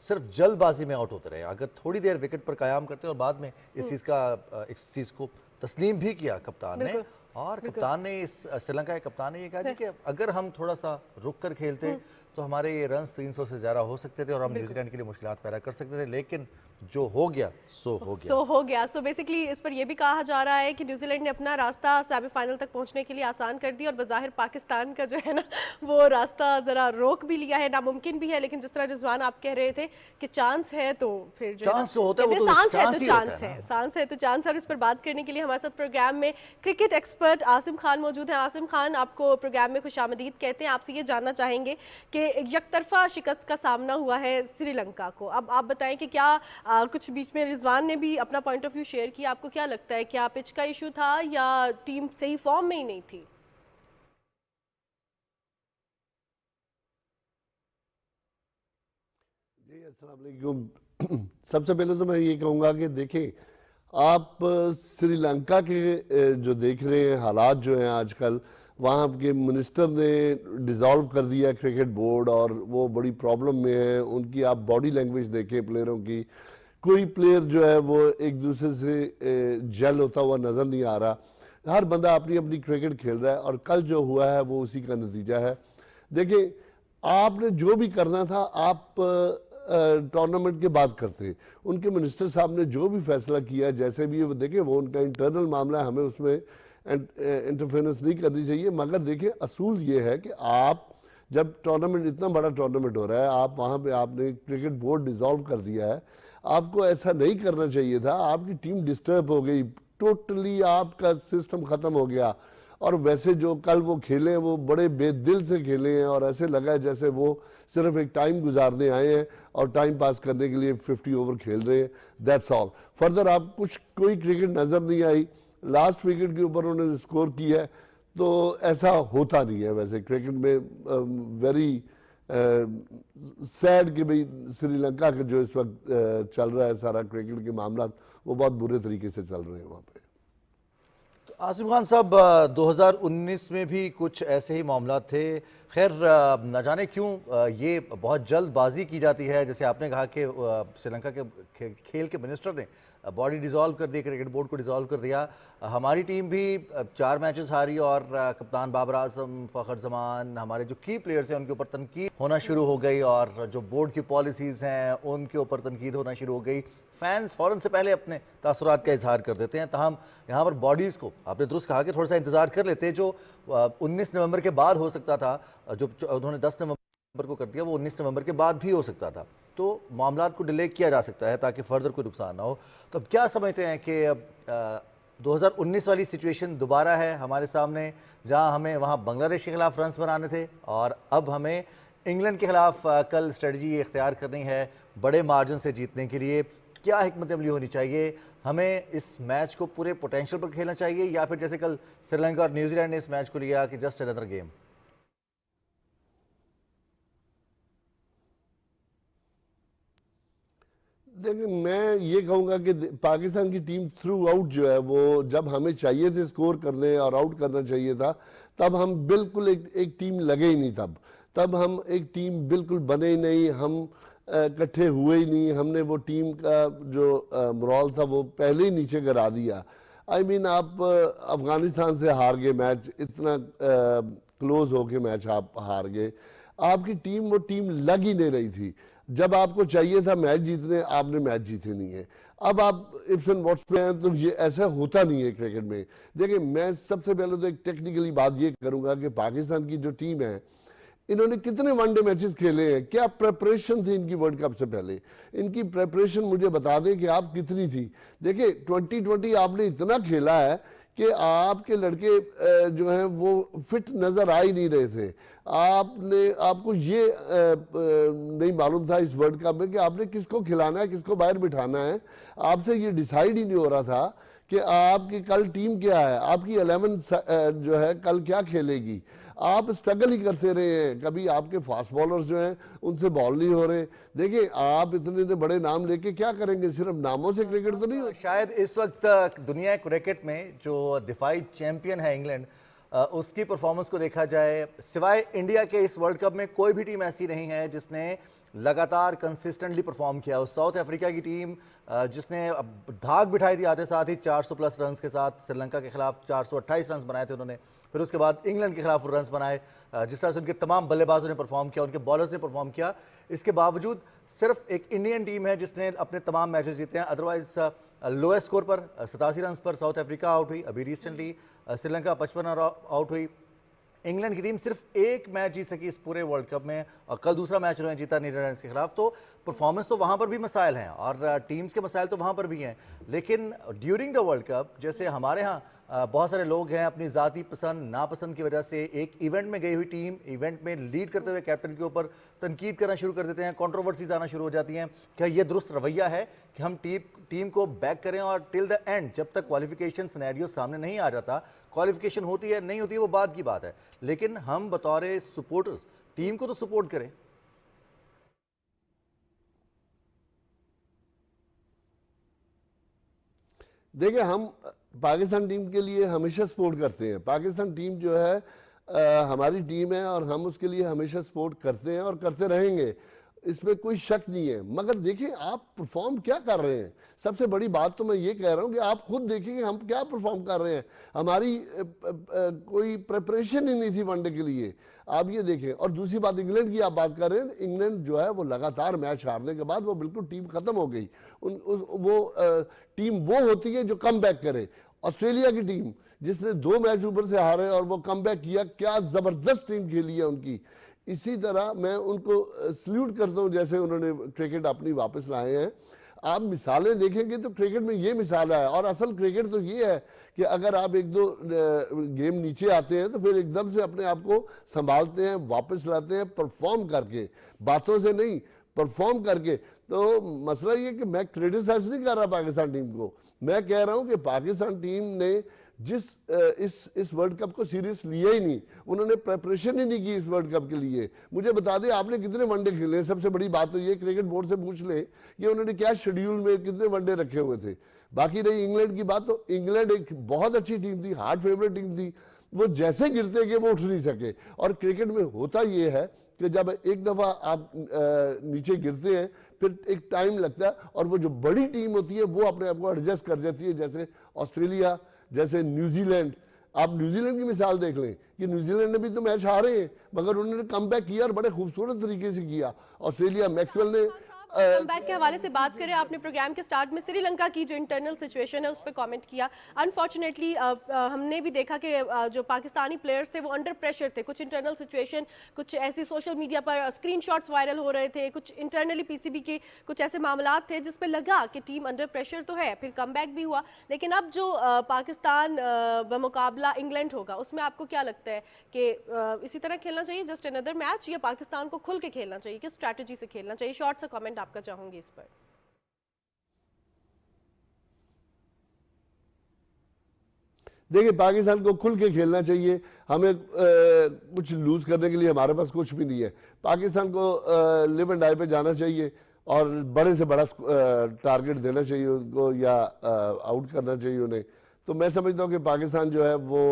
सिर्फ जल्दबाजी में आउट होते रहे। अगर थोड़ी देर विकेट पर कायम करते और बाद में इस चीज़ को तस्लीम भी किया कप्तान ने, और कप्तान ने श्रीलंका के कप्तान ने ये कहा कि अगर हम थोड़ा सा रुक कर खेलते तो हमारे ये रन्स 300 से ज़्यादा हो सकते थे और हम न्यूजीलैंड के लिए मुश्किलात पैदा कर सकते थे, लेकिन जो हो गया सो हो गया। सो बेसिकली इस पर यह भी कहा जा रहा है कि न्यूजीलैंड ने अपना रास्ता सेमीफाइनल तक पहुंचने के लिए आसान कर दिया, और बज़ाहिर पाकिस्तान का जो है ना वो रास्ता ज़रा रोक भी लिया है, नामुमकिन भी है। लेकिन जिस तरह रिजवान आप कह रहे थे कि चांस है, तो फिर जो चांस होता है, वो तो चांस है तो चांस है। इस पर बात करने के लिए हमारे साथ प्रोग्राम में क्रिकेट एक्सपर्ट आसिम खान मौजूद हैं। आसिम खान, आपको प्रोग्राम में खुशामदीद कहते हैं। आपसे ये जानना चाहेंगे कि यकतरफा शिकस्त का सामना हुआ है श्रीलंका को। अब आप बताएं कि क्या कुछ बीच में रिजवान ने भी अपना पॉइंट ऑफ व्यू शेयर किया, आपको क्या लगता है, क्या पिच का इशू था या टीम सही फॉर्म में ही नहीं थी? जी अस्सलाम वालेकुम। सबसे पहले तो मैं ये कहूँगा कि देखें, आप श्रीलंका के जो देख रहे हैं हालात जो हैं आजकल, वहाँ के मिनिस्टर ने डिज़ोल्व कर दिया क्रिकेट बोर्ड और वो बड़ी प्रॉब्लम में है। उनकी आप बॉडी लैंग्वेज देखें प्लेयरों की, कोई प्लेयर जो है वो एक दूसरे से जेल होता हुआ नज़र नहीं आ रहा। हर बंदा अपनी अपनी क्रिकेट खेल रहा है, और कल जो हुआ है वो उसी का नतीजा है। देखिए, आपने जो भी करना था आप टूर्नामेंट के बाद करते। उनके मिनिस्टर साहब ने जो भी फैसला किया, जैसे भी वो देखें, वो उनका इंटरनल मामला है, हमें उसमें इंटरफेरेंस नहीं करनी चाहिए। मगर देखिए, असूल ये है कि आप जब टूर्नामेंट, इतना बड़ा टूर्नामेंट हो रहा है, आप वहाँ पे आपने क्रिकेट बोर्ड डिसॉल्व कर दिया है, आपको ऐसा नहीं करना चाहिए था। आपकी टीम डिस्टर्ब हो गई, टोटली आपका सिस्टम ख़त्म हो गया। और वैसे जो कल वो खेले वो बड़े बेदिल से खेले हैं, और ऐसे लगा है जैसे वो सिर्फ एक टाइम गुजारने आए हैं और टाइम पास करने के लिए 50 ओवर खेल रहे हैं। That's all. फर्दर आप कोई क्रिकेट नज़र नहीं आई। लास्ट विकेट के ऊपर उन्होंने स्कोर किया है, तो ऐसा होता नहीं है वैसे क्रिकेट में। वेरी सैड कि भाई श्रीलंका का जो इस वक्त चल रहा है सारा क्रिकेट के मामला, वो बहुत बुरे तरीके से चल रहे हैं वहाँ पे। आसिम खान साहब, 2019 में भी कुछ ऐसे ही मामला थे। खैर, न जाने क्यों ये बहुत जल्दबाजी की जाती है। जैसे आपने कहा कि श्रीलंका के खेल के मिनिस्टर ने बॉडी डिसॉल्व कर दी, क्रिकेट बोर्ड को डिसॉल्व कर दिया। हमारी टीम भी 4 मैचेस हारी, और कप्तान बाबर आजम, फ़खर जमान, हमारे जो की प्लेयर्स हैं उनके ऊपर तनकीद होना शुरू हो गई, और जो बोर्ड की पॉलिसीज़ हैं उनके ऊपर तनकीद होना शुरू हो गई। फैंस फ़ौरन से पहले अपने तासुरात का इजहार कर देते हैं। तहम यहाँ पर बॉडीज़ को आपने दुरुस्त कहा कि थोड़ा सा इंतज़ार कर लेते, जो 19 नवंबर के बाद हो सकता था, जो उन्होंने 10 नवंबर को कर दिया, वो 19 नवंबर के बाद भी हो सकता था। तो मामला को डिले किया जा सकता है ताकि फर्दर कोई नुकसान ना हो। तो अब क्या समझते हैं कि 2019 वाली सिचुएशन दोबारा है हमारे सामने, जहां हमें वहां बांग्लादेश के खिलाफ रन्स बनाने थे, और अब हमें इंग्लैंड के खिलाफ कल स्ट्रेटजी इख्तियार करनी है बड़े मार्जिन से जीतने के लिए। क्या हिकमत अमली होनी चाहिए हमें इस मैच को पूरे पोटेंशियल पर खेलना चाहिए, या फिर जैसे कल श्रीलंका और न्यूजीलैंड ने इस मैच को लिया कि जस्ट अनदर गेम? देखिए, मैं ये कहूंगा कि पाकिस्तान की टीम थ्रू आउट जो है वो, जब हमें चाहिए थे स्कोर करने और आउट करना चाहिए था, तब हम बिल्कुल एक टीम लगे ही नहीं। तब हम एक टीम बिल्कुल बने ही नहीं, हम इकट्ठे हुए ही नहीं। हमने वो टीम का जो मोरल था वो पहले ही नीचे गिरा दिया। आई मीन, आप अफगानिस्तान से हार गए मैच, इतना क्लोज होके मैच आप हार गए। आपकी टीम, वो टीम लग ही नहीं रही थी। जब आपको चाहिए था मैच जीतने, आपने मैच जीते नहीं है। अब आप इफ्स एंड व्हाट्स पे हैं, तो ये ऐसा होता नहीं है क्रिकेट में। देखिए, मैं सबसे पहले तो एक टेक्निकली बात ये करूंगा कि पाकिस्तान की जो टीम है, इन्होंने कितने वनडे मैचेस खेले हैं, क्या प्रेपरेशन थी इनकी वर्ल्ड कप से पहले? इनकी प्रेपरेशन मुझे बता दें कि आप कितनी थी। देखिए, 2020 आपने इतना खेला है कि आपके लड़के जो हैं वो फिट नजर आ ही नहीं रहे थे। आपको ये नहीं मालूम था इस वर्ल्ड कप में कि आपने किसको खिलाना है, किसको बाहर बिठाना है। आपसे ये डिसाइड ही नहीं हो रहा था कि आपकी कल टीम क्या है, आपकी 11 जो है कल क्या खेलेगी। आप स्ट्रगल ही करते रहे हैं। कभी आपके फास्ट बॉलर्स जो हैं उनसे बॉल नहीं हो रहे। देखिए, आप इतने बड़े नाम लेके क्या करेंगे? सिर्फ नामों से क्रिकेट तो नहीं हो। शायद इस वक्त दुनिया क्रिकेट में जो दिफाई चैंपियन है इंग्लैंड, उसकी परफॉर्मेंस को देखा जाए, सिवाय इंडिया के इस वर्ल्ड कप में कोई भी टीम ऐसी नहीं है जिसने लगातार कंसिस्टेंटली परफॉर्म किया। उस साउथ अफ्रीका की टीम जिसने धाक बिठाई थी आते साथ ही 400 प्लस रन्स के साथ, श्रीलंका के खिलाफ 428 रन्स बनाए थे उन्होंने। फिर उसके बाद इंग्लैंड के खिलाफ रन्स बनाए। जिस तरह से उनके तमाम बल्लेबाजों ने परफॉर्म किया, उनके बॉलर्स ने परफॉर्म किया, इसके बावजूद सिर्फ एक इंडियन टीम है जिसने अपने तमाम मैचेस जीते हैं। अदरवाइज लोएस्ट स्कोर पर 87 रन पर साउथ अफ्रीका आउट हुई। अभी रिसेंटली श्रीलंका 55 रन आउट हुई। इंग्लैंड की टीम सिर्फ एक मैच जीत सकी इस पूरे वर्ल्ड कप में, और कल दूसरा मैच उन्होंने जीता नीदरलैंड्स के खिलाफ। तो परफॉर्मेंस तो वहाँ पर भी मसाइल हैं और टीम्स के मसाइल तो वहाँ पर भी हैं, लेकिन ड्यूरिंग द वर्ल्ड कप जैसे हमारे यहाँ बहुत सारे लोग हैं अपनी ज़ाती पसंद नापसंद की वजह से एक इवेंट में गई हुई टीम, इवेंट में लीड करते हुए कैप्टन के ऊपर तनकीद करना शुरू कर देते हैं, कंट्रोवर्सीज आना शुरू हो जाती हैं। क्या ये दुरुस्त रवैया है कि हम टीम को बैक करें और टिल द एंड, जब तक क्वालिफिकेशन सिनेरियो सामने नहीं आ जाता, क्वालिफिकेशन होती है नहीं होती है वो बात की बात है, लेकिन हम बतौर सपोर्टर्स टीम को तो सपोर्ट करें। देखिए, हम पाकिस्तान टीम के लिए हमेशा सपोर्ट करते हैं। पाकिस्तान टीम जो है हमारी टीम है और हम उसके लिए हमेशा सपोर्ट करते हैं और करते रहेंगे, इसमें कोई शक नहीं है। मगर देखिए, आप परफॉर्म क्या कर रहे हैं। सबसे बड़ी बात तो मैं ये कह रहा हूं कि आप खुद देखिए कि हम क्या परफॉर्म कर रहे हैं। हमारी कोई प्रिपरेशन ही नहीं थी वनडे के लिए, आप ये देखें। और दूसरी बात, इंग्लैंड की आप बात कर रहे हैं, इंग्लैंड जो है वो लगातार मैच हारने के बाद वो बिल्कुल टीम खत्म हो गई। टीम वो होती है जो कम बैक करे। ऑस्ट्रेलिया की टीम जिसने 2 मैच ऊपर से हारे और वो कम बैक किया, क्या जबरदस्त टीम खेली है उनकी। इसी तरह मैं उनको सल्यूट करता हूं जैसे उन्होंने क्रिकेट अपनी वापस लाए हैं। आप मिसालें देखेंगे तो क्रिकेट में ये मिसाल है, और असल क्रिकेट तो ये है कि अगर आप 1-2 गेम नीचे आते हैं तो फिर एकदम से अपने आप को संभालते हैं, वापस लाते हैं, परफॉर्म करके, बातों से नहीं, परफॉर्म करके। तो मसला ये कि मैं क्रिटिसाइज नहीं कर रहा पाकिस्तान टीम को, मैं कह रहा हूं कि पाकिस्तान टीम ने जिस इस वर्ल्ड कप को सीरियस लिया ही नहीं, उन्होंने प्रेपरेशन ही नहीं की इस वर्ल्ड कप के लिए। मुझे बता दें आपने कितने वनडे खेले। सबसे बड़ी बात तो ये क्रिकेट बोर्ड से पूछ ले कि उन्होंने क्या शेड्यूल में कितने वनडे रखे हुए थे। बाकी रही इंग्लैंड की बात, तो इंग्लैंड एक बहुत अच्छी टीम थी, हार्ड फेवरेट टीम थी। वो जैसे गिरते गए वो उठ नहीं सके। और क्रिकेट में होता ये है कि जब एक दफा आप नीचे गिरते हैं फिर एक टाइम लगता है, और वो जो बड़ी टीम होती है वो अपने आप को एडजस्ट कर जाती है। जैसे ऑस्ट्रेलिया, जैसे न्यूजीलैंड, आप न्यूजीलैंड की मिसाल देख लें कि न्यूजीलैंड ने भी तो मैच हारे हैं मगर उन्होंने कम बैक किया और बड़े खूबसूरत तरीके से किया। ऑस्ट्रेलिया, मैक्सवेल ने कमबैक के हवाले से बात करें, आपने प्रोग्राम के स्टार्ट में श्रीलंका की जो इंटरनल सिचुएशन है उस पर कमेंट किया। अनफॉर्चुनेटली हमने भी देखा कि जो पाकिस्तानी प्लेयर्स थे वो अंडर प्रेशर थे। कुछ इंटरनल सिचुएशन, कुछ ऐसी सोशल मीडिया पर स्क्रीनशॉट्स वायरल हो रहे थे, कुछ इंटरनली पीसीबी के कुछ ऐसे मामलात थे जिस पे लगा कि टीम अंडर प्रेशर तो है, फिर कमबैक भी हुआ। लेकिन अब जो पाकिस्तान बमुकाबला इंग्लैंड होगा उसमें आपको क्या लगता है कि इसी तरह खेलना चाहिए, जस्ट अनदर मैच, या पाकिस्तान को खुल के खेलना चाहिए, किस स्ट्रैटेजी से खेलना चाहिए? शॉर्ट सा कमेंट आपका चाहूंगी इस पर। देखिए पाकिस्तान को खुल के खेलना चाहिए, हमें कुछ लूज करने के लिए हमारे पास कुछ भी नहीं है। पाकिस्तान को लिव एंड डाई पे जाना चाहिए और बड़े से बड़ा टारगेट देना चाहिए उनको, या आउट करना चाहिए उन्हें। तो मैं समझता हूँ कि पाकिस्तान जो है वो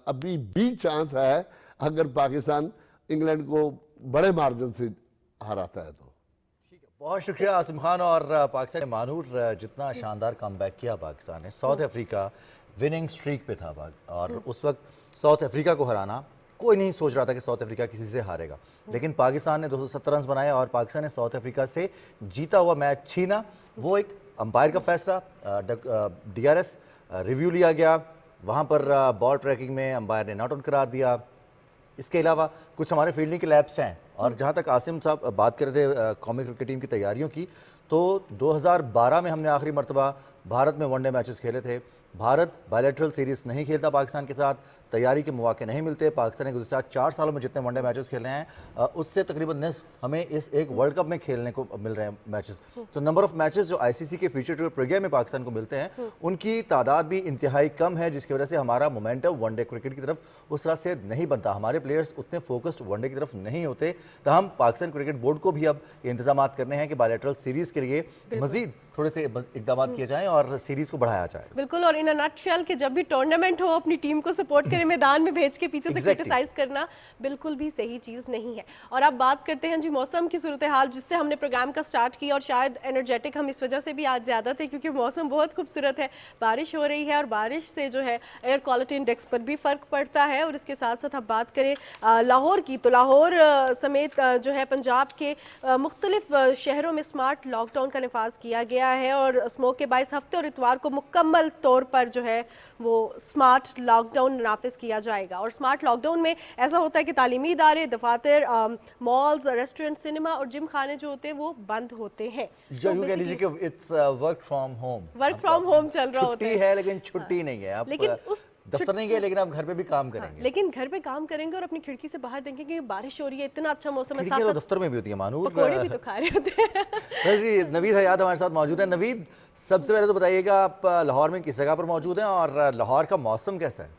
अभी भी चांस है, अगर पाकिस्तान इंग्लैंड को बड़े मार्जिन से हराता है तो। बहुत शुक्रिया आसिम खान। और पाकिस्तान ने मानूर जितना शानदार कमबैक किया पाकिस्तान ने, साउथ अफ्रीका विनिंग स्ट्रीक पे था और उस वक्त साउथ अफ्रीका को हराना कोई नहीं सोच रहा था कि साउथ अफ्रीका किसी से हारेगा, लेकिन पाकिस्तान ने 270 रन बनाए और पाकिस्तान ने साउथ अफ्रीका से जीता हुआ मैच छीना। वो एक अंपायर का फैसला, DRS रिव्यू लिया गया, वहाँ पर बॉल ट्रैकिंग में अंपायर ने नॉट आउट करार दिया। इसके अलावा कुछ हमारे फील्डिंग के लैब्स हैं। और जहाँ तक आसिम साहब बात कर रहे थे कौमी क्रिकेट टीम की तैयारियों की, तो 2012 में हमने आखिरी मरतबा भारत में वनडे मैचेस खेले थे। भारत बायलैटरल सीरीज नहीं खेलता पाकिस्तान के साथ, तैयारी के मौके नहीं मिलते। पाकिस्तान ने गुज़श्ता 4 सालों में जितने वनडे मैचेस खेले हैं उससे तकरीबन निस्फ हमें इस एक वर्ल्ड कप में खेलने को मिल रहे हैं मैचेस। तो नंबर ऑफ मैचेस जो ICC के फ्यूचर टूर प्रोग्राम में पाकिस्तान को मिलते हैं उनकी तादाद भी इंतहाई कम है, जिसकी वजह से हमारा मोमेंटम वनडे क्रिकेट की तरफ उस तरह से नहीं बनता। हमारे प्लेयर्स उतने फोकस्ड वनडे की तरफ नहीं होते। तो हम पाकिस्तान क्रिकेट बोर्ड को भी अब इंतजाम करने हैं कि बायलैटरल सीरीज के लिए मजीद थोड़े से इकदाम किए जाएं और सीरीज को बढ़ाया जाए। बिल्कुल, और इन अ नटशेल कि जब भी टूर्नामेंट हो अपनी टीम को सपोर्ट करें, मैदान में भेज के पीछे से क्रिटिसाइज करना बिल्कुल भी सही चीज़ नहीं है। और अब बात करते हैं जी मौसम की सूरत हाल, जिससे हमने प्रोग्राम का स्टार्ट किया और शायद एनर्जेटिक हम इस वजह से भी आज ज़्यादा थे क्योंकि मौसम बहुत खूबसूरत है, बारिश हो रही है और बारिश से जो है एयर क्वालिटी इंडेक्स पर भी फ़र्क पड़ता है। और इसके साथ साथ हम बात करें लाहौर की, तो लाहौर समेत जो है पंजाब के मुख्तलिफ शहरों में स्मार्ट लॉकडाउन का नफाज किया गया है और स्मोक के बाइस हफ्ते और इतवार को मुकम्मल तौर पर जो है वो स्मार्ट लॉकडाउन नाफिज किया जाएगा। और स्मार्ट लॉकडाउन में ऐसा होता है कि तालीमी इदारे, दफातर, मॉल्स, रेस्टोरेंट, सिनेमा और जिम खाने जो होते हैं वो बंद होते हैं। इट्स वर्क फ्रॉम होम चल रहा होता है, लेकिन छुट्टी नहीं है। आप लेकिन उस दफ्तर नहीं गए, लेकिन आप घर पे भी काम करेंगे। लेकिन घर पे काम करेंगे और अपनी खिड़की से बाहर देखेंगे कि बारिश हो रही है, इतना अच्छा मौसम है, साथ दफ्तर में भी होती है मानूर, पकोड़े भी तो खा रहे होते हैं। जी नवीद हयात हमारे साथ मौजूद है। नवीद, सबसे पहले तो बताइएगा आप लाहौर में किस जगह पर मौजूद हैं और लाहौर का मौसम कैसा है?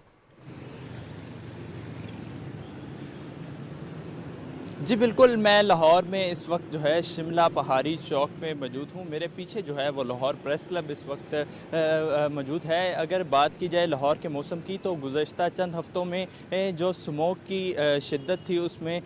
जी बिल्कुल, मैं लाहौर में इस वक्त जो है शिमला पहाड़ी चौक में मौजूद हूँ। मेरे पीछे जो है वो लाहौर प्रेस क्लब इस वक्त मौजूद है। अगर बात की जाए लाहौर के मौसम की तो गुज़श्ता चंद हफ़्तों में जो स्मोक की शिद्दत थी उसमें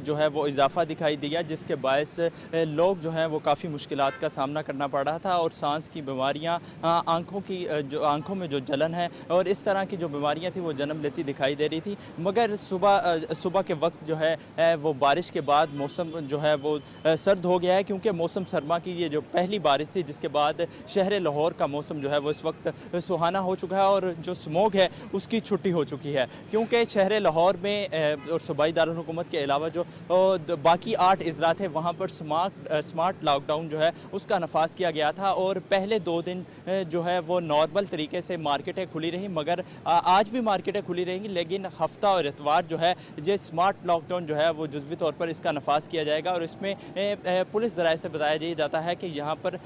जो है वो इजाफ़ा दिखाई दिया, जिसके बायस लोग जो हैं वो काफ़ी मुश्किलात का सामना करना पड़ रहा था और सांस की बीमारियाँ, आँखों में जो जलन है और इस तरह की जो बीमारियाँ थी वो जन्म लेती दिखाई दे रही थी। मगर सुबह के वक्त जो है वो बारिश के बाद मौसम जो है वो सर्द हो गया है, क्योंकि मौसम सरमा की ये जो पहली बारिश थी जिसके बाद शहर लाहौर का मौसम जो है वो इस वक्त सुहाना हो चुका है और जो स्मोक है उसकी छुट्टी हो चुकी है। क्योंकि शहर लाहौर में और सूबाई दारुल हुकूमत के अलावा जो बाकी 8 अजला थे वहाँ पर स्मार्ट लॉकडाउन जो है उसका नफाज किया गया था और पहले 2 दिन जो है वो नॉर्मल तरीके से मार्केटें खुली रहीं, मगर आज भी मार्केटें खुली रहेंगी, लेकिन हफ्ता और इतवार जो है ये स्मार्ट लॉकडाउन जो है वो जुज़वी तौर पर इसका नफाज किया जाएगा। और इसमें पुलिस ज़राए से बताया जाता है कि यहाँ पर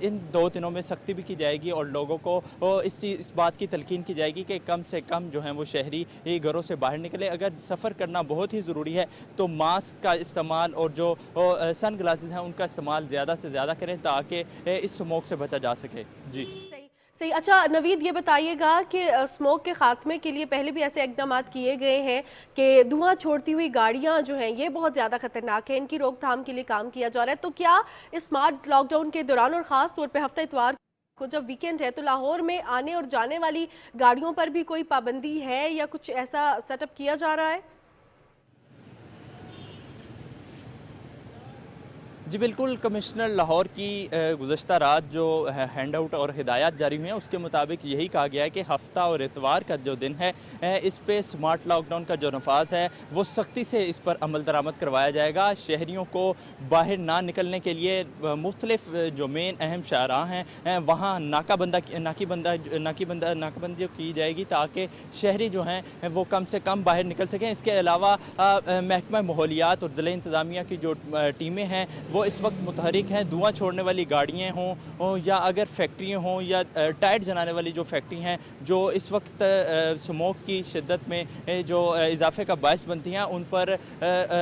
इन 2 दिनों में सख्ती भी की जाएगी और लोगों को इस बात की तलकीन की जाएगी कि कम से कम जो है वो शहरी घरों से बाहर निकले। अगर सफ़र करना बहुत ही ज़रूरी है तो मास्क का इस्तेमाल और जो सन ग्लासेस हैं उनका इस्तेमाल ज़्यादा से ज़्यादा करें ताकि इस स्मोक से बचा जा सके। जी सही। अच्छा नवीद, ये बताइएगा कि स्मोक के खात्मे के लिए पहले भी ऐसे इकदाम किए गए हैं कि धुआं छोड़ती हुई गाड़ियां जो हैं ये बहुत ज़्यादा खतरनाक है, इनकी रोकथाम के लिए काम किया जा रहा है। तो क्या इस स्मार्ट लॉकडाउन के दौरान और ख़ास तौर पे हफ्ता इतवार को जब वीकेंड है तो लाहौर में आने और जाने वाली गाड़ियों पर भी कोई पाबंदी है या कुछ ऐसा सेटअप किया जा रहा है? जी बिल्कुल, कमिश्नर लाहौर की गुज़श्ता रात जो हैंड आउट और हिदायत जारी हुई हैं उसके मुताबिक यही कहा गया है कि हफ्ता और इतवार का जो दिन है इस पे स्मार्ट लॉकडाउन का जो नफाज है वो सख्ती से इस पर अमल दरामद करवाया जाएगा। शहरियों को बाहर ना निकलने के लिए मुख्तलिफ जो मेन अहम शाहराह हैं वहाँ नाकाबंदी की जाएगी ताकि शहरी जो हैं वो कम से कम बाहर निकल सकें। इसके अलावा महकमा माहौलियात और ज़िला इंतज़ामिया की जो टीमें हैं वो इस वक्त मुतहरिक हैं। धुआं छोड़ने वाली गाड़ियाँ हों या अगर फैक्ट्रियाँ हों या टायर जलाने वाली जो फैक्ट्री हैं जो इस वक्त स्मोक की शिद्दत में जो इजाफे का बायस बनती हैं, उन पर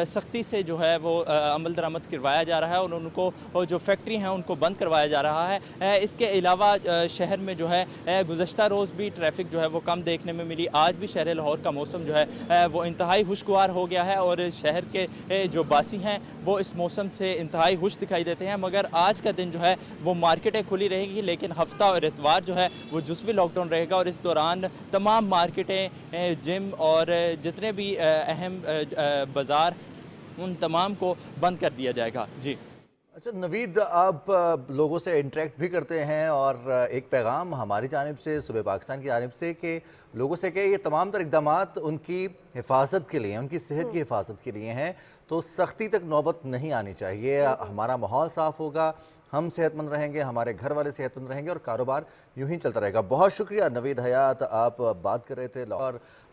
सख्ती से जो है वो अमल दरामद करवाया जा रहा है और उनको जो फैक्ट्री हैं उनको बंद करवाया जा रहा है। इसके अलावा शहर में जो है गुज़श्ता रोज़ भी ट्रैफिक जो है वो कम देखने में मिली। आज भी शहर लाहौर का मौसम जो है वो इंतहाई खुशगवार हो गया है और शहर के जो बासी हैं वो इस मौसम से इंतहाई खुश दिखाई देते हैं। मगर आज का दिन जो है वो मार्केटें खुली रहेगी, लेकिन हफ्ता और इतवार जो है वो जुज़वी लॉकडाउन रहेगा और इस दौरान तमाम मार्केटें, जिम और जितने भी अहम बाज़ार उन तमाम को बंद कर दिया जाएगा। जी अच्छा नवीद, आप लोगों से इंटरेक्ट भी करते हैं और एक पैगाम हमारी जानिब से, सूबे पाकिस्तान की जानिब से, कि लोगों से कि ये तमाम तर इक़दामात उनकी हिफाजत के लिए, उनकी सेहत की हिफाजत के लिए हैं, तो सख्ती तक नौबत नहीं आनी चाहिए। हमारा माहौल साफ़ होगा, हम सेहतमंद रहेंगे, हमारे घर वाले सेहतमंद रहेंगे और कारोबार यूं ही चलता रहेगा। बहुत शुक्रिया नवीद हयात, आप बात कर रहे थे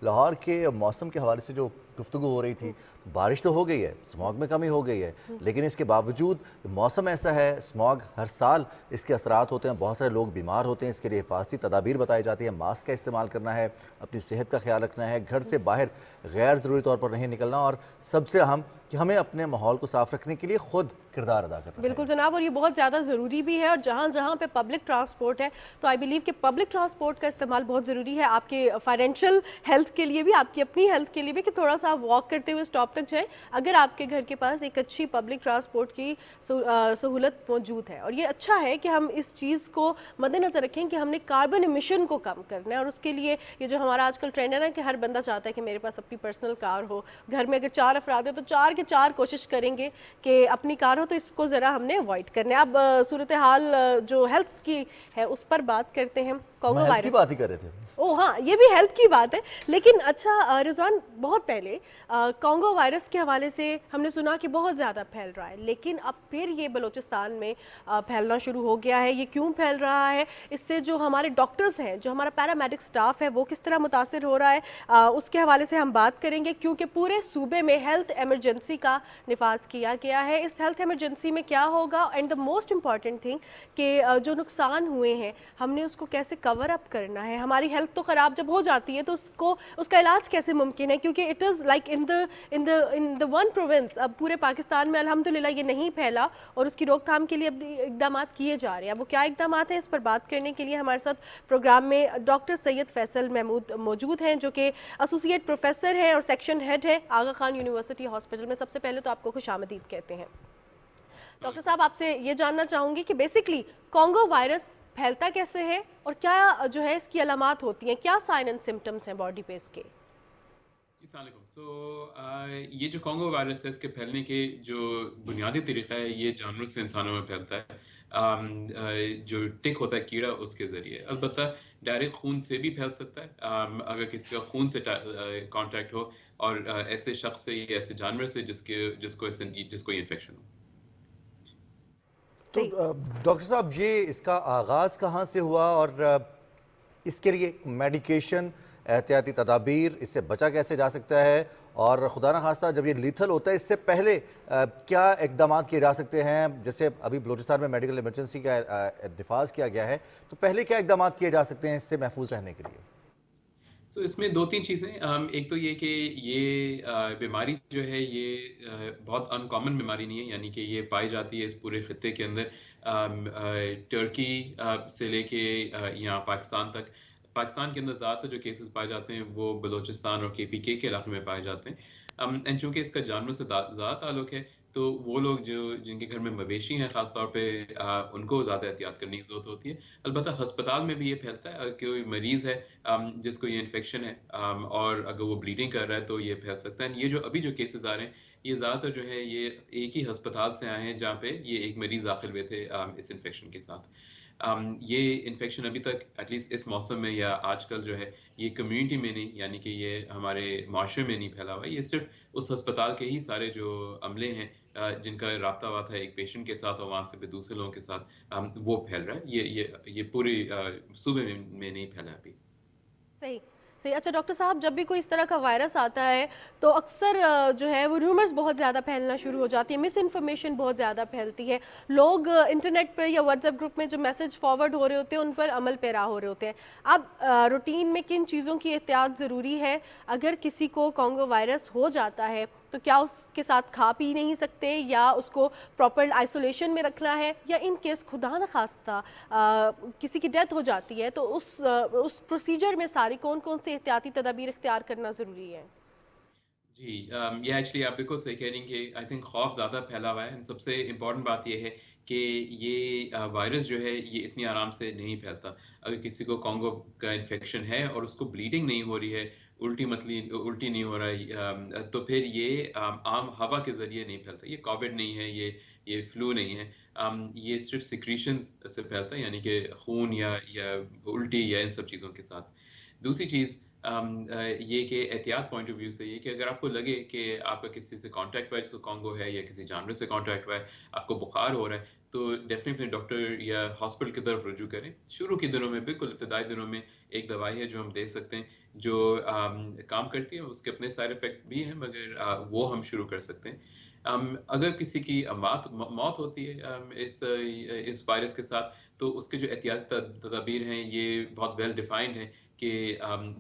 लाहौर के मौसम के हवाले से जो गुफ्तगू हो रही थी। बारिश तो हो गई है, स्मॉग में कमी हो गई है, लेकिन इसके बावजूद मौसम ऐसा है, स्मॉग हर साल इसके असरात होते हैं, बहुत सारे लोग बीमार होते हैं। इसके लिए हिफाजती तदाबीर बताई जाती है, मास्क का इस्तेमाल करना है, अपनी सेहत का ख्याल रखना है, घर से बाहर गैर ज़रूरी तौर पर नहीं निकलना और सबसे अहम कि हमें अपने माहौल को साफ़ रखने के लिए खुद किरदार अदा करना है। बिल्कुल जनाब, और ये बहुत ज़्यादा ज़रूरी भी है। और जहाँ जहाँ पे पब्लिक ट्रांसपोर्ट है तो आई बिलीव कि पब्लिक ट्रांसपोर्ट का इस्तेमाल बहुत ज़रूरी है, आपके फाइनेंशियल हेल्थ के लिए भी, आपकी अपनी हेल्थ के लिए भी, कि थोड़ा सा वॉक करते हुए स्टॉप तक जाए अगर आपके घर के पास एक अच्छी पब्लिक ट्रांसपोर्ट की सहूलत मौजूद है। और ये अच्छा है कि हम इस चीज़ को मद्देनज़र रखें कि हमने कार्बन एमिशन को कम करना है। और उसके लिए ये जो हमारा आजकल ट्रेंड है ना कि हर बंदा चाहता है कि मेरे पास अपनी पर्सनल कार हो, घर में अगर 4 अफराद हैं तो 4 के 4 कोशिश करेंगे कि अपनी कार हो, तो इसको ज़रा हमने अवॉइड करना है। अब सूरत हाल जो हेल्थ की है उस पर बात करते हैं। कोंगो वायरस की बात ही कर रहे थे। ओह हाँ, ये भी हेल्थ की बात है, लेकिन अच्छा रिजवान, बहुत पहले कोंगो वायरस के हवाले से हमने सुना कि बहुत ज़्यादा फैल रहा है, लेकिन अब फिर ये बलूचिस्तान में फैलना शुरू हो गया है। ये क्यों फैल रहा है, इससे जो हमारे डॉक्टर्स हैं, जो हमारा पैरामेडिक स्टाफ है, वो किस तरह मुतासिर हो रहा है, उसके हवाले से हम बात करेंगे। क्योंकि पूरे सूबे में हेल्थ एमरजेंसी का निफाज किया गया है। इस हेल्थ एमरजेंसी में क्या होगा and the most important thing कि जो नुकसान हुए हैं हमने उसको कैसे कवर अप करना है। हमारी हेल्थ तो ख़राब जब हो जाती है तो उसका इलाज कैसे मुमकिन है, क्योंकि it is like in the one province. अब पूरे पाकिस्तान में अल्हम्दुलिल्लाह ये नहीं फैला और उसकी रोकथाम के लिए अब इकदाम किए जा रहे हैं। वो क्या इकदाम हैं, इस पर बात करने के लिए हमारे साथ प्रोग्राम में डॉक्टर सैयद फैसल महमूद मौजूद हैं, जो कि एसोसिएट प्रोफेसर हैं और सेक्शन हेड है आगा खान यूनिवर्सिटी हॉस्पिटल में। सबसे पहले तो आपको खुशामदीद कहते हैं। डॉक्टर साहब, आपसे ये जानना चाहूँगी कि बेसिकली कोंगो वायरस फैलता कैसे है और क्या जो है इसकी अलामात होती हैं, क्या साइन एंड सिम्टम्स हैं बॉडी पे इसके? ये जो कोंगो वायरस है, इसके फैलने के जो बुनियादी तरीका है, ये जानवर से इंसानों में फैलता है। जो टिक होता है कीड़ा, उसके ज़रिए। अलबत्ता डायरेक्ट खून से भी फैल सकता है, अगर किसी का खून से कांटेक्ट हो और ऐसे शख्स से या ऐसे जानवर से जिसको ये इन्फेक्शन हो। तो डॉक्टर साहब, ये इसका आगाज़ कहाँ से हुआ और इसके लिए मेडिकेशन, एहतियाती तदाबीर, इससे बचा कैसे जा सकता है, और खुदा न खास्ता जब ये लीथल होता है इससे पहले क्या इकदाम किए जा सकते हैं? जैसे अभी बलूचिस्तान में मेडिकल इमरजेंसी का दिफाज किया गया है, तो पहले क्या इकदाम किए जा सकते हैं इससे महफूज रहने के लिए? इसमें 2-3 चीज़ें। एक तो ये कि ये बीमारी जो है ये बहुत अनकॉमन बीमारी नहीं है, यानी कि ये पाई जाती है इस पूरे खित्ते के अंदर, टर्की से लेके यहाँ पाकिस्तान तक। पाकिस्तान के अंदर ज़्यादातर जो केसेस पाए जाते हैं वो बलूचिस्तान और KPK के इलाके में पाए जाते हैं। एंड चूँकि इसका जानवरों से ज़्यादा ताल्लुक है, तो वो लोग जिनके घर में मवेशी हैं ख़ास तौर पे, उनको ज़्यादा एहतियात करने की ज़रूरत होती है। अलबत्ता हस्पताल में भी ये फैलता है। कोई मरीज़ है जिसको ये इन्फेक्शन है और अगर वो ब्लीडिंग कर रहा है तो ये फैल सकता है। ये जो केसेस आ रहे हैं, ये ज़्यादातर जो है ये एक ही हस्पताल से आए हैं जहाँ पे ये एक मरीज़ दाखिल हुए थे इस इन्फेक्शन के साथ। ये इन्फेक्शन अभी तक एटलीस्ट इस मौसम में या आजकल जो है ये कम्युनिटी में नहीं, यानी कि ये हमारे माशरे में नहीं फैला हुआ है। ये सिर्फ उस अस्पताल के ही सारे जो अमले हैं जिनका राब्ता हुआ था एक पेशेंट के साथ और वहाँ से फिर दूसरे लोगों के साथ, वो फैल रहा है। ये पूरे सूबे में नहीं फैला अभी। सही सही। अच्छा डॉक्टर साहब, जब भी कोई इस तरह का वायरस आता है तो अक्सर जो है वो रूमर्स बहुत ज़्यादा फैलना शुरू हो जाती है, मिस इन्फॉर्मेशन बहुत ज़्यादा फैलती है, लोग इंटरनेट पर या व्हाट्सएप ग्रुप में जो मैसेज फॉरवर्ड हो रहे होते हैं उन पर अमल पैरा हो रहे होते हैं। अब रूटीन में किन चीज़ों की एहतियात ज़रूरी है? अगर किसी को कॉन्गो वायरस हो जाता है तो क्या उसके साथ खा पी नहीं सकते, या उसको प्रॉपर आइसोलेशन में रखना है, या इन केस खुदा न खास्ता किसी की डेथ हो जाती है तो उस प्रोसीजर में सारी कौन कौन से एहतियाती तदाबीर इख्तियार करना ज़रूरी है? जी, ये एक्चुअली आप बिल्कुल सही कह रही हैं कि आई थिंक खौफ ज़्यादा फैला हुआ है। एंड सबसे इम्पोर्टेंट बात ये है कि ये वायरस जो है ये इतनी आराम से नहीं फैलता। अगर किसी को कॉन्गो का इन्फेक्शन है और उसको ब्लीडिंग नहीं हो रही है, उल्टी नहीं हो रहा है, तो फिर ये आम हवा के ज़रिए नहीं फैलता। ये कोविड नहीं है, ये फ्लू नहीं है। ये सिर्फ सिक्रीशंस से फैलता है, यानी कि खून या उल्टी या इन सब चीज़ों के साथ। दूसरी चीज़ ये कि एहतियात पॉइंट ऑफ व्यू से ये कि अगर आपको लगे कि आपका किसी से कॉन्टैक्ट हुआ है जिसको कॉन्गो है, या किसी जानवर से कॉन्टैक्ट हुआ है, आपको बुखार हो रहा है, तो डेफिनेटली डॉक्टर या हॉस्पिटल की तरफ रुजू करें। शुरू के दिनों में, बिल्कुल इब्तदाई दिनों में, एक दवाई है जो हम दे सकते हैं जो काम करती है। उसके अपने साइड इफ़ेक्ट भी हैं, मगर वो हम शुरू कर सकते हैं। अगर किसी की मौत होती है इस वायरस के साथ, तो उसके जो एहतियाती तदाबीर हैं ये बहुत वेल डिफाइंड हैं कि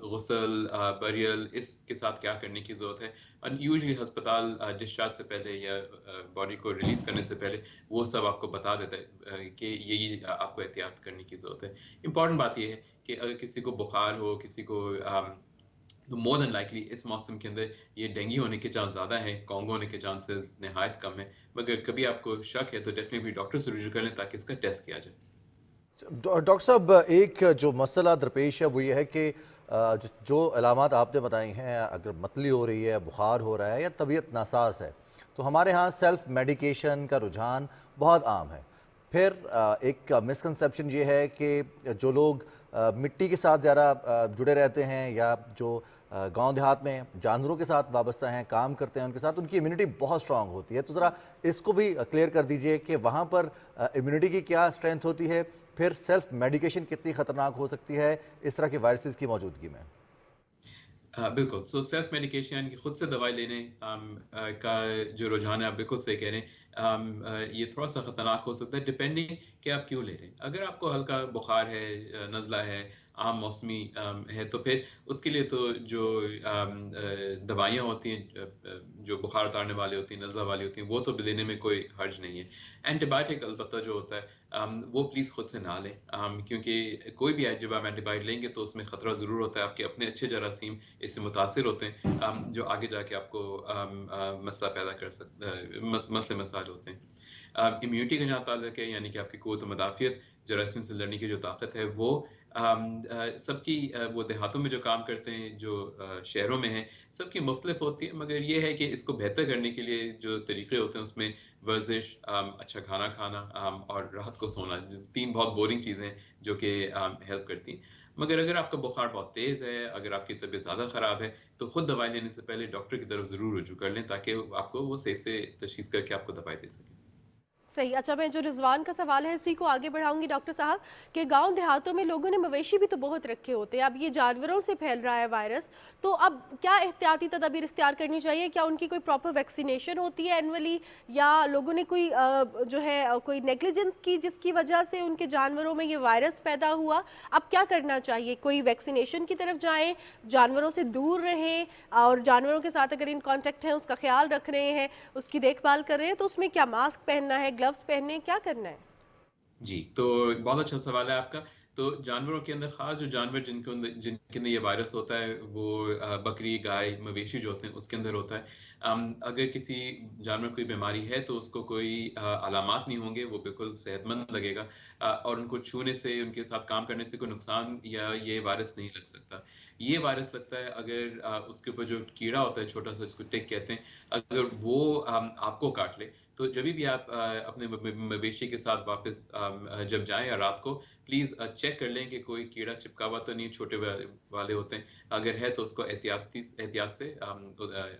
गुस्ल, बरियल, इसके साथ क्या करने की ज़रूरत है। और यूजुअली अस्पताल डिस्चार्ज से पहले या बॉडी को रिलीज़ करने से पहले वो सब आपको बता देता है कि ये आपको एहतियात करने की ज़रूरत है। इम्पॉर्टेंट बात ये है कि अगर किसी को बुखार हो, किसी को तो मोर देन लाइकली इस मौसम के अंदर ये डेंगू होने के चांस ज़्यादा हैं, कॉन्गो होने के चांसेस नहायत कम है। मगर कभी आपको शक है तो डेफिनेटली डॉक्टर से रुजू कर लें ताकि इसका टेस्ट किया जाए। डॉक्टर साहब, एक जो मसला दरपेश है वो ये है कि जो अलामात आपने बताई हैं, अगर मतली हो रही है, बुखार हो रहा है या तबीयत नासाज है, तो हमारे यहाँ सेल्फ मेडिकेशन का रुझान बहुत आम है। फिर एक मिसकंसेप्शन ये है कि जो लोग मिट्टी के साथ ज़्यादा जुड़े रहते हैं या जो गांव देहात में जानवरों के साथ वाबस्ता हैं, काम करते हैं, उनके साथ उनकी इम्यूनिटी बहुत स्ट्रांग होती है। तो ज़रा इसको भी क्लियर कर दीजिए कि वहाँ पर इम्यूनिटी की क्या स्ट्रेंथ होती है, फिर सेल्फ मेडिकेशन कितनी ख़तरनाक हो सकती है इस तरह के वायरसेस की मौजूदगी में। बिल्कुल। सो सेल्फ मेडिकेशन यानी कि खुद से दवाई लेने का जो रुझान है, आप बिल्कुल सही कह रहे हैं। ये थोड़ा सा ख़तरनाक हो सकता है डिपेंडिंग कि आप क्यों ले रहे हैं। अगर आपको हल्का बुखार है, नज़ला है, आम मौसमी है, तो फिर उसके लिए तो जो दवाइयाँ होती हैं जो बुखार उतारने वाली होती हैं, नज़ला वाली होती हैं, वो तो लेने में कोई हर्ज नहीं है। एंटीबायोटिक अलबत्ता जो होता है वो प्लीज़ खुद से ना लें, क्योंकि कोई भी जब आप एंटीबायोटिक लेंगे तो उसमें ख़तरा ज़रूर होता है। आपके अपने अच्छे जरासीम इससे मुतासिर होते हैं, जो आगे जाके आपको मसला पैदा कर मसले मसाइल होते हैं। इम्यूनिटी का जहाँ ताल्लुक है, यानी कि आपकी क़ुव्वत मुदाफ़ियत, जरासीम से लड़ने की जो ताकत है, वो सबकी वो देहातों में जो काम करते हैं, जो शहरों में हैं, सबकी मुख्तलिफ होती है। मगर ये है कि इसको बेहतर करने के लिए जो तरीक़े होते हैं उसमें वर्जिश, अच्छा खाना खाना और रात को सोना, 3 बहुत बोरिंग चीज़ें हैं जो कि हेल्प करती हैं। मगर अगर आपका बुखार बहुत तेज़ है, अगर आपकी तबीयत ज़्यादा ख़राब है, तो खुद दवाई लेने से पहले डॉक्टर की तरफ ज़रूर रुजू कर लें ताकि आपको वो सही से तशख़ीस करके आपको दवाई दे सकें। सही। अच्छा, मैं जो रिजवान का सवाल है इसी को आगे बढ़ाऊंगी डॉक्टर साहब, कि गांव देहातों में लोगों ने मवेशी भी तो बहुत रखे होते हैं, अब ये जानवरों से फैल रहा है वायरस, तो अब क्या एहतियाती तदाबीर इख्तियार करनी चाहिए? क्या उनकी कोई प्रॉपर वैक्सीनेशन होती है एनुअली, या लोगों ने कोई जो है कोई नेग्लिजेंस की जिसकी वजह से उनके जानवरों में ये वायरस पैदा हुआ? अब क्या करना चाहिए? कोई वैक्सीनेशन की तरफ जाएँ, जानवरों से दूर रहें, और जानवरों के साथ अगर इन कॉन्टेक्ट हैं उसका ख्याल रख रहे हैं, उसकी देखभाल कर रहे हैं, तो उसमें क्या मास्क पहनना है, ग्लव्स पहनने, क्या करना है? जी, तो बहुत अच्छा सवाल है आपका। तो जानवरों के अंदर ख़ास जो जानवर जिनके अंदर ये वायरस होता है, वो बकरी, गाय, मवेशी जो होते हैं उसके अंदर होता है। अगर किसी जानवर को कोई बीमारी है तो उसको कोई अलामात नहीं होंगे, वो बिल्कुल सेहतमंद लगेगा, और उनको छूने से, उनके साथ काम करने से कोई नुकसान या ये वायरस नहीं लग सकता। ये वायरस लगता है अगर उसके ऊपर जो कीड़ा होता है छोटा सा, जिसको टिक कहते हैं, अगर वो आपको काट ले, तो जभी भी आप अपने मवेशी के साथ वापस जब जाएँ या रात को, प्लीज़ चेक कर लें कि कोई कीड़ा चिपका हुआ तो नहीं, छोटे वाले होते हैं। अगर है तो उसको एहतियात से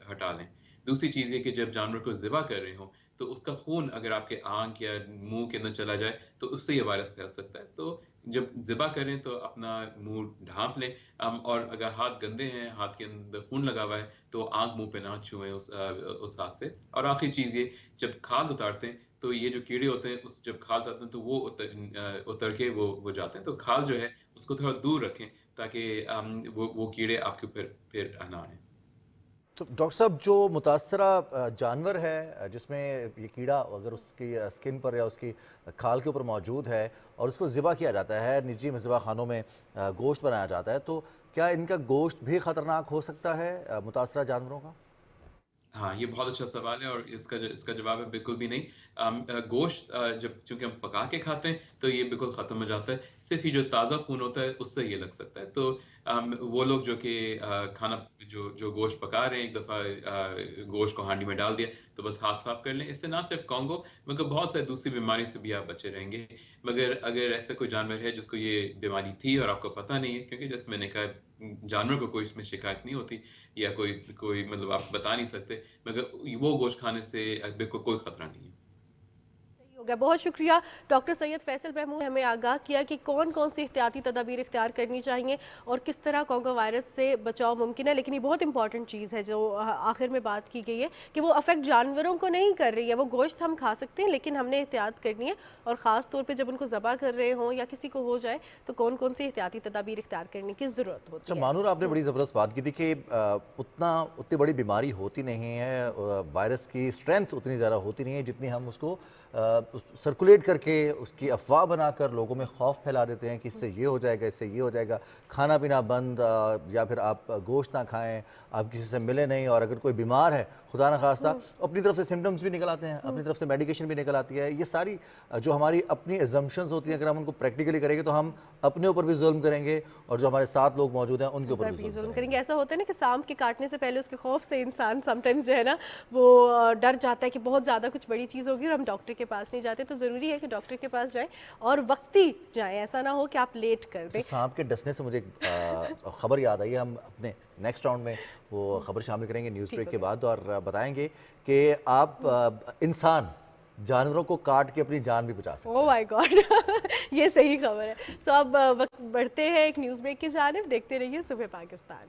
हटा लें। दूसरी चीज़ ये कि जब जानवर को ज़िबा कर रहे हों, तो उसका खून अगर आपके आँख या मुँह के अंदर चला जाए, तो उससे ये वायरस फैल सकता है। तो जब ज़िबा करें तो अपना मुँह ढाँप लें, और अगर हाथ गंदे हैं, हाथ के अंदर खून लगा हुआ है, तो आँख मुँह पे ना छुएँ उस हाथ से। और आखिरी चीज़ ये, जब खाल उतारते हैं तो ये जो कीड़े होते हैं, उस जब खाल उतारते हैं तो वो उतर के वो जाते हैं, तो खाल जो है उसको थोड़ा दूर रखें, ताकि वो कीड़े आपके ऊपर फिर ना आएँ। तो डॉक्टर साहब, जो मुतासरा जानवर है जिसमें ये कीड़ा अगर उसकी स्किन पर या उसकी खाल के ऊपर मौजूद है और उसको ज़िबा किया जाता है, निजी ज़िबा खानों में गोश्त बनाया जाता है, तो क्या इनका गोश्त भी ख़तरनाक हो सकता है मुतासरा जानवरों का? हाँ, ये बहुत अच्छा सवाल है, और इसका जवाब है बिल्कुल भी नहीं। गोश्त जब चूँकि हम पका के खाते हैं तो ये बिल्कुल ख़त्म हो जाता है। सिर्फ़ ये जो ताज़ा खून होता है उससे ये लग सकता है। तो वो लोग जो कि खाना जो जो गोश्त पका रहे हैं, एक दफ़ा गोश्त को हांडी में डाल दिया तो बस हाथ साफ़ कर लें। इससे ना सिर्फ़ कॉन्गो मगर बहुत सारी दूसरी बीमारी से भी आप बचे रहेंगे। मगर अगर ऐसा कोई जानवर है जिसको ये बीमारी थी और आपको पता नहीं है, क्योंकि जैसे मैंने कहा जानवर को कोई इसमें शिकायत नहीं होती, या कोई कोई मतलब आप बता नहीं सकते, मगर वो गोश्त खाने से बिल्कुल कोई खतरा नहीं है। सही हो गया, बहुत शुक्रिया। डॉक्टर सैयद फैसल महमूद हमें आगाह किया कि कौन कौन सी एहतियाती तदाबीर इख्तियार करनी चाहिए और किस तरह कॉन्गो वायरस से बचाव मुमकिन है। लेकिन ये बहुत इंपॉर्टेंट चीज़ है जो आखिर में बात की गई है कि वो अफेक्ट जानवरों को नहीं कर रही है। वो गोश्त हम खा सकते हैं लेकिन हमने एहतियात करनी है, और ख़ास तौर पर जब उनको ज़बह कर रहे हों या किसी को हो जाए तो कौन कौन सी एहतियाती तदाबीर इख्तियार करने की ज़रूरत होती अच्छा है। मानूर, आपने बड़ी ज़बरदस्त बात की थी कि उतनी बड़ी बीमारी होती नहीं है, वायरस की स्ट्रेंथ उतनी ज़्यादा होती नहीं है जितनी हम उसको सर्कुलेट करके उसकी अफवाह बनाकर लोगों में खौफ फैला देते हैं कि इससे ये हो जाएगा, इससे ये हो जाएगा, खाना पीना बंद, या फिर आप गोश्त ना खाएं, आप किसी से मिले नहीं, और अगर कोई बीमार है खुदा न खास्ता अपनी तरफ से सिम्टम्स भी निकल आते हैं, अपनी तरफ से मेडिकेशन भी निकल आती है। ये सारी जो हमारी अपनी एजम्पशंस होती हैं, अगर हम उनको प्रैक्टिकली करेंगे तो हम अपने ऊपर भी जुल्म करेंगे और जो हमारे साथ लोग मौजूद हैं उनके ऊपर भी जुल्म करेंगे। ऐसा होता है ना कि सांप के काटने से पहले उसके खौफ से इंसान समटाइम्स जो है ना वो डर जाता है कि बहुत ज़्यादा कुछ बड़ी चीज़ होगी और हम डॉक्टर के पास नहीं जाते। तो ज़रूरी है कि डॉक्टर के पास जाएं और वक्ती जाएं, ऐसा ना हो कि आप लेट कर दें। सांप के डसने से मुझे एक खबर याद आई है, हम अपने नेक्स्ट राउंड में वो खबर शामिल करेंगे न्यूज़ ब्रेक के बाद, और बताएंगे कि आप इंसान जानवरों को काट के अपनी जान भी बचा सकते हैं। ओह माय गॉड ये सही खबर है। सो अब बढ़ते हैं एक न्यूज़ ब्रेक की जानिब, देखते रहिए सुबह पाकिस्तान।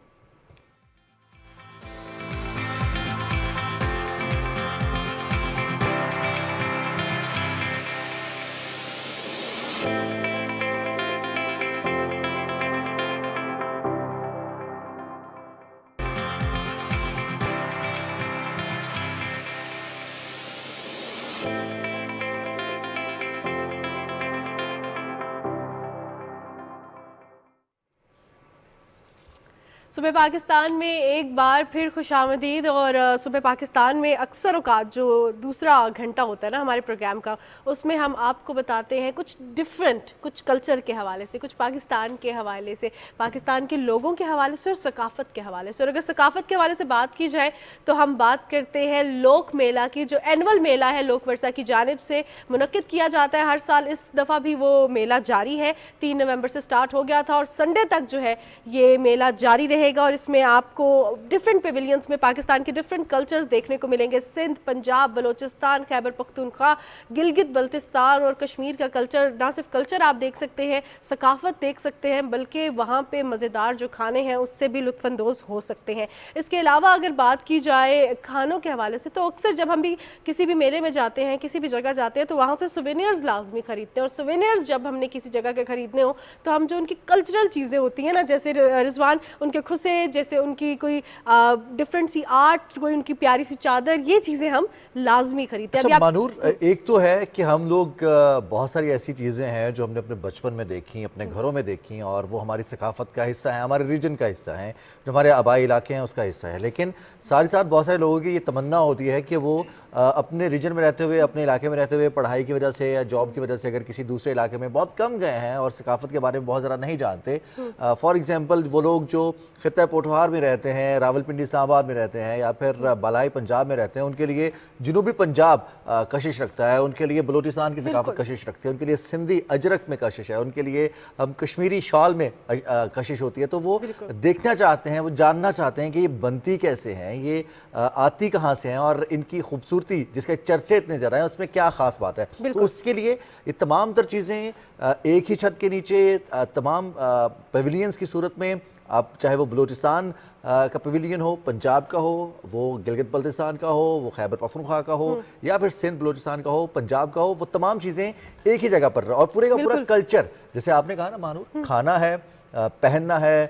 सुबह पाकिस्तान में एक बार फिर खुशामदीद। और सुबह पाकिस्तान में अक्सर औकात जो दूसरा घंटा होता है ना हमारे प्रोग्राम का, उसमें हम आपको बताते हैं कुछ डिफरेंट, कुछ कल्चर के हवाले से, कुछ पाकिस्तान के हवाले से, पाकिस्तान के लोगों के हवाले से और सकाफ़त के हवाले से। और अगर सकाफ़त के हवाले से बात की जाए तो हम बात करते हैं लोक मेला की, जो एनुअल मेला है लोक वर्सा की जानिब से मुनक्किद किया जाता है हर साल। इस दफ़ा भी वो मेला जारी है, 3 नवंबर से स्टार्ट हो गया था और संडे तक जो है ये मेला जारी रहेगा। और इसमें आपको डिफरेंट पेविलियंस में पाकिस्तान के डिफरेंट कल्चर्स देखने को मिलेंगे। सिंध, पंजाब, बलोचिस्तान, खैबर पख्तूनख्वा, गिलगित बल्तिस्तान और कश्मीर का कल्चर, ना सिर्फ कल्चर आप देख सकते हैं, सकाफत देख सकते हैं, बल्कि वहाँ पे मज़ेदार जो खाने हैं उससे भी लुत्फ़अंदोज़ हो सकते हैं। इसके अलावा अगर बात की जाए खानों के हवाले से तो अक्सर जब हम भी किसी भी मेले में जाते हैं, किसी भी जगह जाते हैं, तो वहाँ से सुवेनियर्स लाजमी खरीदते हैं। और सुवेनियर्स जब हमने किसी जगह के खरीदने हो तो हम जो उनकी कल्चरल चीज़ें होती हैं ना, जैसे रिजवान उनके खुद से, जैसे उनकी कोई डिफरेंट सी आर्ट, कोई उनकी प्यारी सी चादर, ये चीज़ें हम लाजमी खरीदते हैं। अच्छा मानूर, एक तो है कि हम लोग बहुत सारी ऐसी चीज़ें हैं जो हमने अपने बचपन में देखी, अपने घरों में देखी, और वो हमारी सकाफत का हिस्सा है, हमारे रीजन का हिस्सा है, जो हमारे आबाई इलाके हैं उसका हिस्सा है। लेकिन साथ ही साथ बहुत सारे लोगों की ये तमन्ना होती है कि वो अपने रीजन में रहते हुए, अपने इलाके में रहते हुए, पढ़ाई की वजह से या जॉब की वजह से अगर किसी दूसरे इलाके में बहुत कम गए हैं और सकाफत के बारे में बहुत ज़्यादा नहीं जानते, फॉर एग्जांपल वो लोग जो खित्ता पोठोहार में रहते हैं, रावलपिंडी इस्लामाबाद में रहते हैं, या फिर बालाई पंजाब में रहते हैं, उनके लिए जनूबी पंजाब कशिश रखता है, उनके लिए बलूचिस्तान की सकाफत कशिश रखती है, उनके लिए सिंधी अजरक में कशिश है, उनके लिए हम कश्मीरी शॉल में कशिश होती है। तो वो देखना चाहते हैं, वो जानना चाहते हैं कि ये बनती कैसे हैं, ये आती कहाँ से हैं और इनकी खूबसूरती जिसके चर्चे इतने ज़्यादा हैं उसमें क्या ख़ास बात है। तो उसके लिए ये तमाम तर चीज़ें एक ही छत के नीचे तमाम पेविलियंस की सूरत में, आप चाहे वो बलूचिस्तान का पेविलियन हो, पंजाब का हो, वो गिलगित बल्तिस्तान का हो, वो खैबर पख्तूनख्वा का हो, या फिर सिंध बलूचिस्तान का हो, पंजाब का हो, वो तमाम चीज़ें एक ही जगह पर और पूरे का पूरा कल्चर, जैसे आपने कहा ना मानूर, खाना है, पहनना है,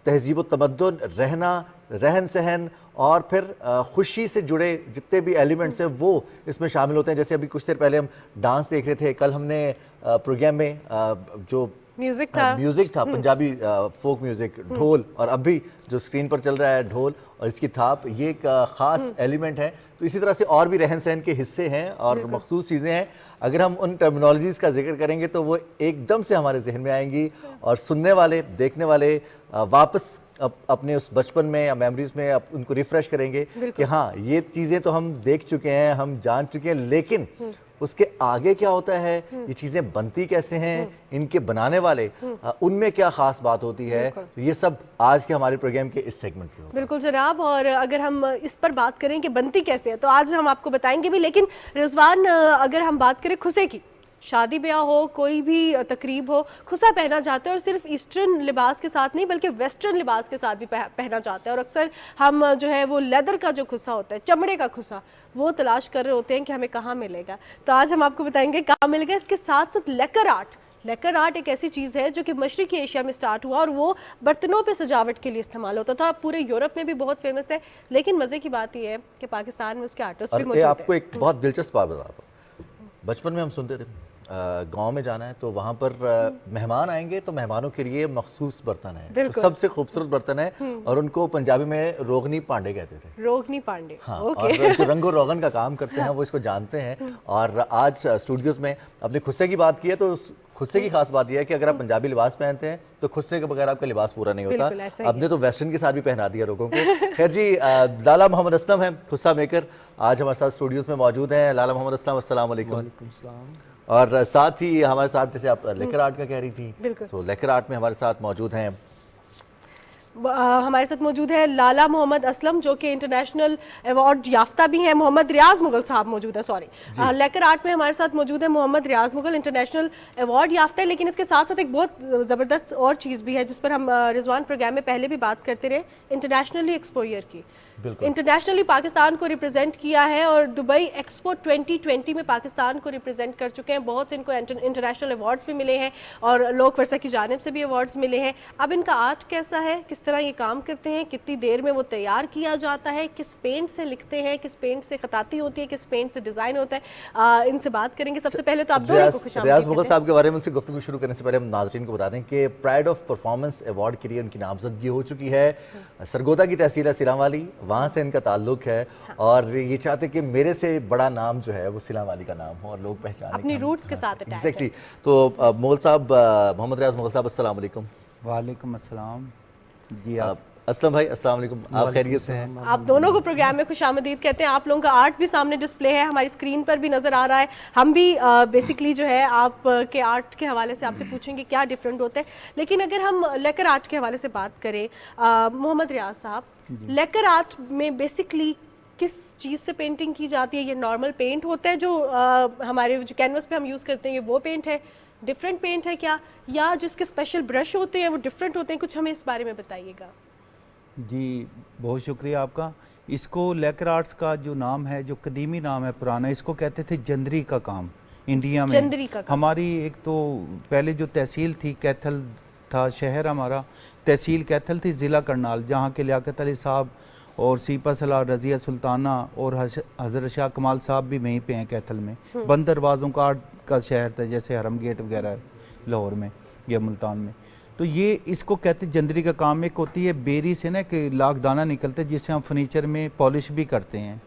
तहजीब व तमद्दुन, रहना, रहन सहन और फिर खुशी से जुड़े जितने भी एलिमेंट्स हैं वो इसमें शामिल होते हैं। जैसे अभी कुछ देर पहले हम डांस देख रहे थे, कल हमने प्रोग्राम में जो म्यूजिक था पंजाबी फोक म्यूजिक, ढोल, और अभी जो स्क्रीन पर चल रहा है ढोल और इसकी थाप, ये एक ख़ास एलिमेंट है। तो इसी तरह से और भी रहन सहन के हिस्से हैं और मखसूस चीज़ें हैं। अगर हम उन टर्मिनोलॉजीज़ का जिक्र करेंगे तो वो एकदम से हमारे जहन में आएंगी और सुनने वाले, देखने वाले वापस अपने उस बचपन में या मेमोरीज में उनको रिफ्रेश करेंगे कि हाँ, ये चीज़ें तो हम देख चुके हैं, हम जान चुके हैं, लेकिन उसके आगे क्या होता है, ये चीज़ें बनती कैसे हैं, इनके बनाने वाले उनमें क्या ख़ास बात होती है, तो ये सब आज के हमारे प्रोग्राम के इस सेगमेंट में होगा। बिल्कुल जनाब, और अगर हम इस पर बात करें कि बनती कैसे है तो आज हम आपको बताएंगे भी। लेकिन रिजवान, अगर हम बात करें खुसे की, शादी ब्याह हो, कोई भी तकरीब हो, खुसा पहना जाता है, और सिर्फ ईस्टर्न लिबास के साथ नहीं बल्कि वेस्टर्न लिबास के साथ भी पहना जाता है। और अक्सर हम जो है वो लेदर का जो खुसा होता है, चमड़े का खुसा, वो तलाश कर रहे होते हैं कि हमें कहाँ मिलेगा। तो आज हम आपको बताएंगे कहाँ मिलेगा। इसके साथ साथ लेकर आर्ट एक ऐसी चीज़ है जो कि मशरक़ी एशिया में स्टार्ट हुआ और वो बर्तनों पे सजावट के लिए इस्तेमाल होता था, पूरे यूरोप में भी बहुत फेमस है। लेकिन मज़े की बात यह है कि पाकिस्तान में उसके आर्टिस्ट भी मौजूद हैं। आपको एक बहुत दिलचस्प बात बताता हूँ, बचपन में हम सुनते थे गांव में जाना है तो वहाँ पर मेहमान आएंगे तो मेहमानों के लिए मखसूस बर्तन है, तो सबसे खूबसूरत बर्तन है, और उनको पंजाबी में रोगनी पांडे कहते थे। रोगनी पांडे, हाँ। और जो रंगो रोगन का काम करते हैं वो इसको जानते हैं। और आज स्टूडियोज में अपने खुस्से की बात की है, तो खुस्से की खास बात यह है कि अगर आप पंजाबी लिबास पहनते हैं तो खुस्से के बगैर आपका लिबास पूरा नहीं होता। आपने तो वेस्टर्न के साथ भी पहना दिया लोगों को। खैर जी, लाला मोहम्मद असलम है खुस्सा मेकर, आज हमारे साथ स्टूडियोज में मौजूद हैं। लाला मोहम्मद असलम, अस्सलाम वालेकुम। और साथ ही हमारे साथ, जैसे आप लेकर आर्ट का कह रही थी, तो लेकर आर्ट में हमारे साथ मौजूद हैं, हमारे साथ मौजूद है लाला मोहम्मद असलम जो कि इंटरनेशनल अवार्ड याफ्ता भी हैं। मोहम्मद रियाज मुगल साहब मौजूद है, सॉरी, लेकर आर्ट में हमारे साथ मौजूद है मोहम्मद रियाज मुगल, इंटरनेशनल अवार्ड याफ्ता है। लेकिन इसके साथ साथ एक बहुत ज़बरदस्त और चीज़ भी है जिस पर हम रिजवान प्रोग्राम में पहले भी बात करते रहे, इंटरनेशनली एक्सपोजर की। इंटरनेशनली पाकिस्तान को रिप्रेजेंट किया है और दुबई एक्सपो 2020 में पाकिस्तान को रिप्रेजेंट कर चुके हैं। बहुत से इनको इंटरनेशनल अवार्ड्स भी मिले हैं और लोक वर्सा की जानिब से भी अवार्ड्स मिले हैं। अब इनका आर्ट कैसा है, किस तरह ये काम करते हैं, कितनी देर में वो तैयार किया जाता है, किस पेंट से लिखते हैं, किस पेंट से खताती होती है, किस पेंट से डिज़ाइन होता है, इनसे बात करेंगे। सबसे पहले तो आप दोनों को खुशामदीद। रियाज मुगल साहब के बारे में उनसे गुफ्तगू शुरू करने से पहले हम नाज़रीन को बता दें कि प्राइड ऑफ परफॉर्मेंस अवार्ड के लिए उनकी नामजदगी हो चुकी है। सरगोदा की तहसील है सिलांवाली, वहाँ से इनका ताल्लुक है, और ये चाहते कि मेरे से बड़ा नाम जो है वो सिलांवाली का नाम हो और लोग पहचाने अपनी रूट्स के साथ। एग्जैक्टली। तो मुगल साहब, मोहम्मद रियाज मुगल साहब, अस्सलाम वालेकुम। वालेकुम अस्सलाम जी। आप असलम भाई, अस्सलाम वालेकुम, आप खैरियत से हैं? आप दोनों को प्रोग्राम में खुशामदीद कहते हैं। आप लोगों का आर्ट भी सामने डिस्प्ले है, हमारी स्क्रीन पर भी नज़र आ रहा है। हम भी बेसिकली जो है आप के आर्ट के हवाले से आपसे पूछेंगे क्या डिफरेंट होता है। लेकिन अगर हम लेकर आर्ट के हवाले से बात करें, मोहम्मद रियाज साहब, लेकर आर्ट में बेसिकली किस चीज़ से पेंटिंग की जाती है? ये नॉर्मल पेंट होता है जो हमारे जो कैनवस पे हम यूज़ करते हैं, ये वो पेंट है, डिफरेंट पेंट है क्या, या जिसके स्पेशल ब्रश होते हैं वो डिफरेंट होते हैं? कुछ हमें इस बारे में बताइएगा। जी, बहुत शुक्रिया आपका। इसको लेकर आर्ट्स का जो नाम है, जो कदीमी नाम है पुराना, इसको कहते थे जंदरी का काम। इंडिया में जंदरी का काम। हमारी एक तो पहले जो तहसील थी, कैथल था शहर हमारा, तहसील कैथल थी, ज़िला करनाल, जहाँ के लियाकत अली साहब और सीपा सलाह, रज़िया सुल्ताना और हज़रत शाह कमाल साहब भी वहीं पे हैं कैथल में। बंद दरवाज़ों का आर्ट का शहर था, जैसे हरम गेट वगैरह लाहौर में या मुल्तान में। तो ये इसको कहते जंदरी का काम। एक होती है बेरी से ना कि लाखदाना निकलते, जिससे हम फर्नीचर में पॉलिश भी करते हैं।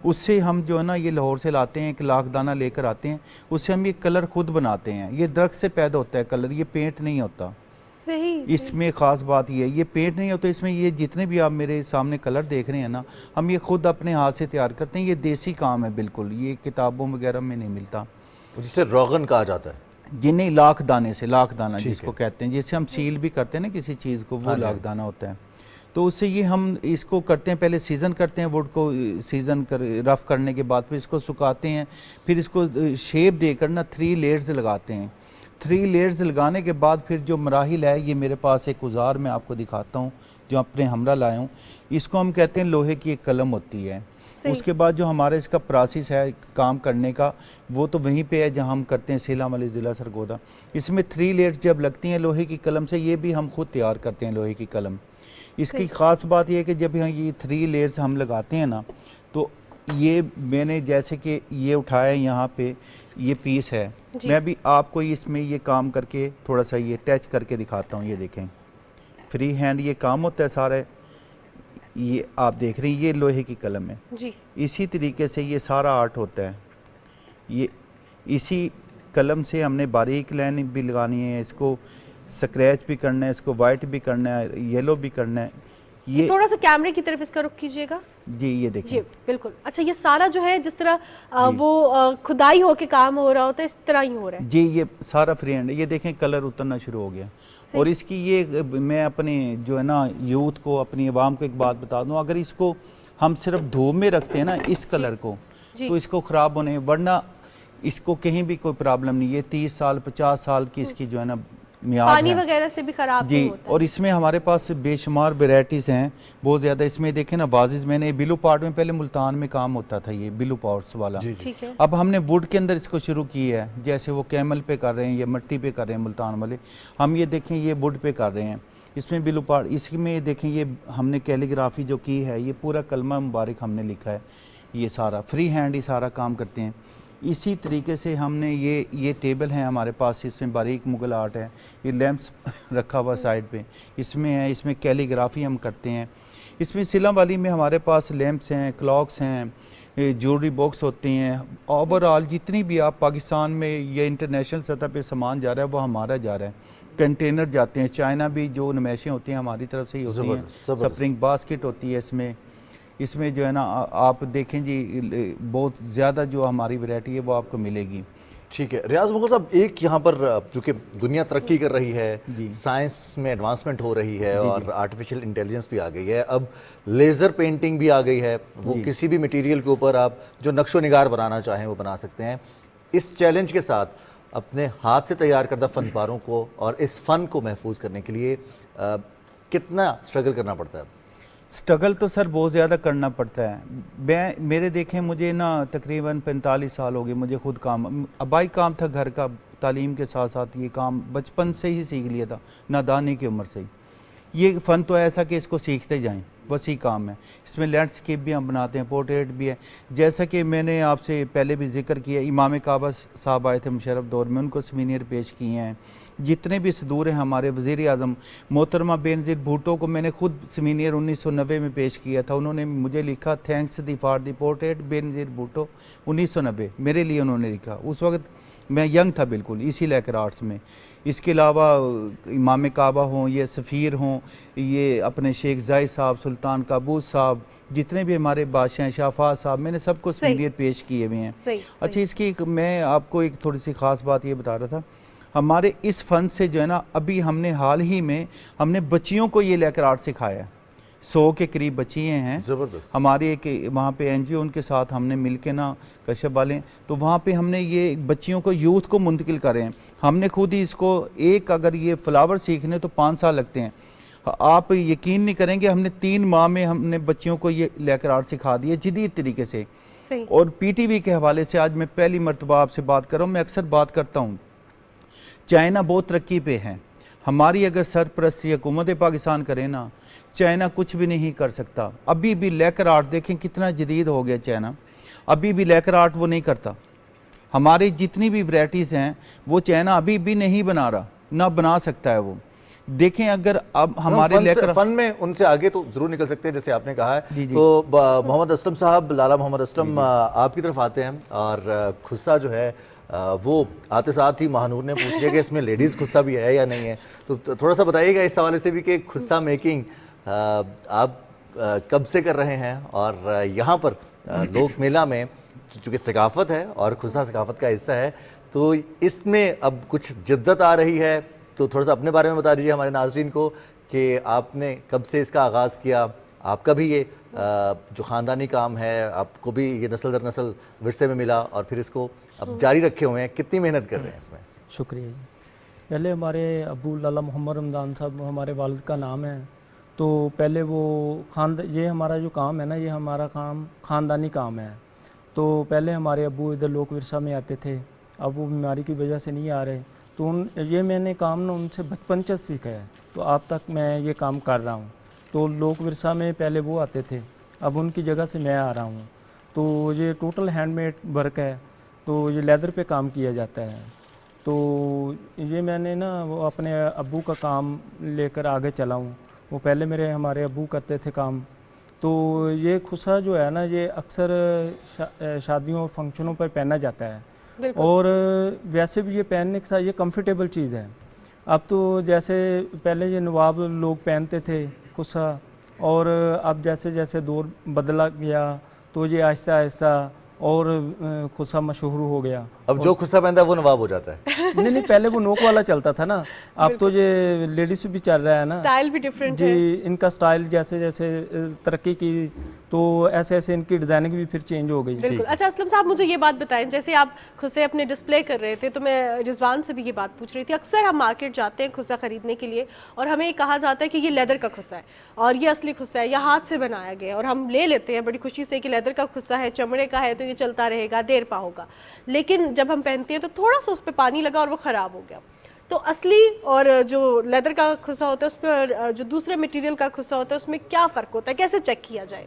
उससे हम जो है ना, ये लाहौर से लाते हैं, एक लाखदाना लेकर आते हैं, उससे हम ये कलर खुद बनाते हैं। ये दरख्त से पैदा होता है कलर, ये पेंट नहीं होता। सही। इसमें ख़ास बात ये है, ये पेंट नहीं होता इसमें, ये जितने भी आप मेरे सामने कलर देख रहे हैं ना, हम ये खुद अपने हाथ से तैयार करते हैं। ये देसी काम है बिल्कुल, ये किताबों वगैरह में नहीं मिलता। जिसे रोगन कहा जाता है, ये नहीं, लाख दाने से, लाख दाना जिसको कहते हैं, जिससे हम सील भी करते हैं ना किसी चीज़ को, वो लाख दाना होता है। तो उससे ये हम इसको करते हैं, पहले सीज़न करते हैं वुड को, सीज़न कर रफ़ करने के बाद फिर इसको सुखाते हैं, फिर इसको शेप देकर ना 3 लेयर्स लगाते हैं। 3 लेयर्स लगाने के बाद फिर जो मराहिल है, ये मेरे पास एक औजार मैं आपको दिखाता हूँ जो अपने हमरा लाया हूँ, इसको हम कहते हैं लोहे की एक कलम होती है। उसके बाद जो हमारा इसका प्रोसेस है काम करने का, वो तो वहीं पे है जहाँ हम करते हैं सेलाम वाली ज़िला सरगोदा। इसमें 3 लेयर्स जब लगती हैं लोहे की कलम से, ये भी हम खुद तैयार करते हैं लोहे की कलम। इसकी ख़ास बात यह है कि जब ये 3 लेयर्स हम लगाते हैं ना, तो ये मैंने जैसे कि ये उठाया यहाँ पे, ये पीस है, मैं भी आपको इसमें ये काम करके थोड़ा सा ये टच करके दिखाता हूँ। ये देखें, फ्री हैंड ये काम होता है सारा। ये आप देख रहे हैं, ये लोहे की कलम है जी। इसी तरीके से ये सारा आर्ट होता है। ये इसी कलम से हमने बारीक लाइन भी लगानी है, इसको स्क्रैच भी करना है, इसको वाइट भी करना है, येलो भी करना है। ये थोड़ा सा कैमरे की तरफ इसका रुख कीजिएगा जी, ये देखिए। जी बिल्कुल। अच्छा, ये सारा जो है जिस तरह वो खुदाई होके काम हो रहा होता है, इस तरह ही हो रहा है जी। ये सारा फ्री हैंड, ये देखें कलर उतरना शुरू हो गया। और इसकी ये मैं अपने जो है ना यूथ को, अपनी आवाम को एक बात बता दूं, अगर इसको हम सिर्फ धूप में रखते हैं ना इस कलर को, तो इसको ख़राब होने, वरना इसको कहीं भी कोई प्रॉब्लम नहीं। ये 30 साल 50 साल की इसकी जो है ना मियाद पानी है वगैरह से भी खराब जी। नहीं होता। और इसमें हमारे पास बेशुमार वेराइटीज़ हैं, बहुत ज़्यादा। इसमें देखें ना वाजिज़, मैंने बिलू पार्ट में, पहले मुल्तान में काम होता था ये बिलू पार्ट्स वाला, ठीक है। अब हमने वुड के अंदर इसको शुरू किया है। जैसे वो कैमल पे कर रहे हैं या मिट्टी पे कर रहे हैं मुल्तान वाले, हम ये देखें ये वुड पे कर रहे हैं। इसमें बिलू पार्ट, इसमें देखें ये हमने कैलीग्राफी जो की है, ये पूरा कलमा मुबारक हमने लिखा है। ये सारा फ्री हैंड ही सारा काम करते हैं। इसी तरीके से हमने ये टेबल है हमारे पास, इसमें बारीक मुगल आर्ट है। ये लैंप्स रखा हुआ साइड पे इसमें है, इसमें कैलीग्राफी हम करते हैं। इसमें सिलम वाली में हमारे पास लैंप्स हैं, क्लॉक्स हैं, ज्वेलरी बॉक्स होते हैं। ओवरऑल जितनी भी आप पाकिस्तान में या इंटरनेशनल सतह पे सामान जा रहा है वो हमारा जा रहा है। कंटेनर जाते हैं, चाइना भी जो नमैशें होती हैं हमारी तरफ से ही होती हैं। स्प्रिंग बास्केट होती है इसमें जो है ना, आप देखें जी बहुत ज़्यादा जो हमारी वैरायटी है वो आपको मिलेगी। ठीक है रियाज मुगल साहब, एक यहाँ पर क्योंकि दुनिया तरक्की कर रही है, साइंस में एडवांसमेंट हो रही है और आर्टिफिशियल इंटेलिजेंस भी आ गई है, अब लेज़र पेंटिंग भी आ गई है। वो किसी भी मटेरियल के ऊपर आप जो नक्शो निगार बनाना चाहें वो बना सकते हैं। इस चैलेंज के साथ अपने हाथ से तैयार करदा फनपारों को और इस फ़न को महफूज करने के लिए कितना स्ट्रगल करना पड़ता है? स्ट्रगल तो सर बहुत ज़्यादा करना पड़ता है। मेरे देखें, मुझे ना तकरीबन 45 साल हो गए मुझे खुद काम, अबाई काम था घर का, तालीम के साथ साथ ये काम बचपन से ही सीख लिया था, नादानी की उम्र से ही। ये फ़न तो ऐसा कि इसको सीखते जाएं, बस ही काम है। इसमें लैंडस्केप भी हम बनाते हैं, पोर्ट्रेट भी है। जैसा कि मैंने आपसे पहले भी जिक्र किया, इमाम काबा साहब आए थे मुशर्रफ दौर में, उनको सीनियर पेश किए हैं। जितने भी सदूर हैं हमारे, वज़ीर आज़म मोहतरमा बेनज़ीर भुट्टो को मैंने खुद सीनियर 1990 में पेश किया था। उन्होंने मुझे लिखा, thanks the for the portrait Benazir Bhutto 1990, मेरे लिए उन्होंने लिखा। उस वक्त मैं यंग था बिल्कुल इसी लेकर आर्ट्स में। इसके अलावा इमाम काबा हों, ये सफ़ीर हों, ये अपने शेख ज़ाहिद साहब, सुल्तान काबूस साहब, जितने भी हमारे बादशाह हैं, शाहफाज साहब, मैंने सबको सीनियर पेश किए हुए हैं। अच्छा, इसकी मैं आपको एक थोड़ी सी ख़ास बात ये बता रहा था, हमारे इस फ़न से जो है ना, अभी हमने हाल ही में हमने बच्चियों को ये लेकर आर्ट सिखाया। 100 के करीब बच्चियाँ हैं। ज़बरदस्त। हमारी एक वहाँ पे NGO, उनके साथ हमने मिल के ना, कश्यप वाले, तो वहाँ पे हमने ये बच्चियों को, यूथ को मुंतकिल करे हैं। हमने खुद ही इसको, अगर ये फ्लावर सीखने तो 5 साल लगते हैं। आप यकीन नहीं करेंगे, हमने 3 माह में हमने बच्चियों को ये लेकर आर्ट सिखा दिया जदीद तरीके से। और PTV के हवाले से आज मैं पहली मरतबा आपसे बात कर रहा हूँ। मैं अक्सर बात करता हूँ, चाइना बहुत तरक्की पे है, हमारी अगर सरपरस्ती हुकूमत पाकिस्तान करे ना, चाइना कुछ भी नहीं कर सकता। अभी भी लेकर आर्ट देखें कितना जदीद हो गया चाइना, अभी भी लेकर आर्ट वो नहीं करता। हमारी जितनी भी वैराइटीज़ हैं वो चाइना अभी भी नहीं बना रहा, ना बना सकता है वो। देखें, अगर अब हमारे लेकर फन में उनसे आगे तो जरूर निकल सकते हैं, जैसे आपने कहा है। तो मोहम्मद असलम साहब, लाला मोहम्मद असलम, आपकी तरफ आते हैं और खुस्सा जो है वो आते साथ ही महानूर ने पूछ लिया कि इसमें लेडीज़ खुस्सा भी है या नहीं है। तो थोड़ा सा बताइएगा इस हवाले से भी कि खुस्सा मेकिंग आप कब से कर रहे हैं, और यहाँ पर लोक मेला में चूँकि सकाफ़त है और खुस्सा सकाफ़त का हिस्सा है, तो इसमें अब कुछ जिद्दत आ रही है, तो थोड़ा सा अपने बारे में बता दीजिए हमारे नाज़रीन को कि आपने कब से इसका आगाज़ किया, आपका भी ये जो ख़ानदानी काम है, आपको भी ये नस्ल दर नस्ल विरसे में मिला और फिर इसको अब जारी रखे हुए हैं, कितनी मेहनत कर रहे हैं इसमें? शुक्रिया जी। पहले हमारे अबू लाला मोहम्मद रमज़ान साहब हमारे वालिद का नाम है, तो पहले वो ये हमारा जो काम है ना, ये हमारा काम ख़ानदानी काम है। तो पहले हमारे अबू इधर लोक विरसा में आते थे, अब वो बीमारी की वजह से नहीं आ रहे, तो ये मैंने काम ना उनसे बचपन से सीखा है, तो अब तक मैं ये काम कर रहा हूँ। तो लोक विरसा में पहले वो आते थे, अब उनकी जगह से मैं आ रहा हूँ। तो ये टोटल हैंडमेड वर्क है, तो ये लेदर पे काम किया जाता है। तो ये मैंने ना वो अपने अब्बू का काम लेकर आगे चला हूँ। वो पहले हमारे अब्बू करते थे काम। तो ये खुस्सा जो है ना, ये अक्सर शादियों और फंक्शनों पर पहना जाता है, और वैसे भी ये पहनने के साथ ये कंफर्टेबल चीज़ है। अब तो जैसे पहले ये नवाब लोग पहनते थे खुस्सा, और अब जैसे जैसे दौर बदला गया तो ये आहिस्ता आहिस्ता और खुस्सा मशहूर हो गया। अब जो खुस्सा पहनता है वो नवाब हो जाता है। नहीं, पहले वो नोक वाला चलता था ना, अब तो ये लेडीज भी चल रहा है ना, स्टाइल भी डिफरेंट जी है। इनका स्टाइल जैसे जैसे तरक्की की, तो ऐसे ऐसे इनकी डिज़ाइनिंग भी फिर चेंज हो गई। बिल्कुल। अच्छा असलम साहब, मुझे ये बात बताएं, जैसे आप खुस्से अपने डिस्प्ले कर रहे थे, तो मैं रिजवान से भी ये बात पूछ रही थी। अक्सर हम मार्केट जाते हैं खुस्सा खरीदने के लिए, और हमें ये कहा जाता है कि ये लेदर का खुस्सा है और ये असली खुस्सा है, या हाथ से बनाया गया है, और हम ले लेते हैं बड़ी खुशी से कि लेदर का खुस्सा है, चमड़े का है, तो ये चलता रहेगा, देर पा होगा। लेकिन जब हम पहनते हैं तो थोड़ा सा उस पर पानी लगा और वो ख़राब हो गया। तो असली और जो लेदर का खुस्सा होता है उस पर, जो दूसरे मटेरियल का खुस्सा होता है, उसमें क्या फ़र्क होता है, कैसे चेक किया जाए?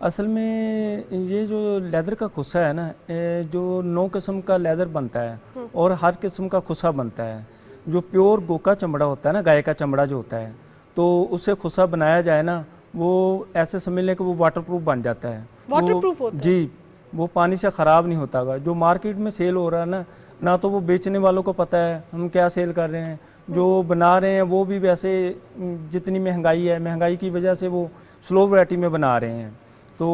असल में ये जो लेदर का खुस्सा है ना, जो 9 किस्म का लेदर बनता है और हर किस्म का खुस्सा बनता है। जो प्योर गो का चमड़ा होता है ना, गाय का चमड़ा जो होता है, तो उससे खुस्सा बनाया जाए ना, वो ऐसे समझ लें कि वो वाटरप्रूफ बन जाता है। वाटरप्रूफ होता है? जी, वो पानी से ख़राब नहीं होता गा। जो मार्केट में सेल हो रहा है ना तो वो बेचने वालों को पता है हम क्या सेल कर रहे हैं, जो बना रहे हैं वो भी वैसे, जितनी महंगाई है, महंगाई की वजह से वो स्लो वैरायटी में बना रहे हैं। तो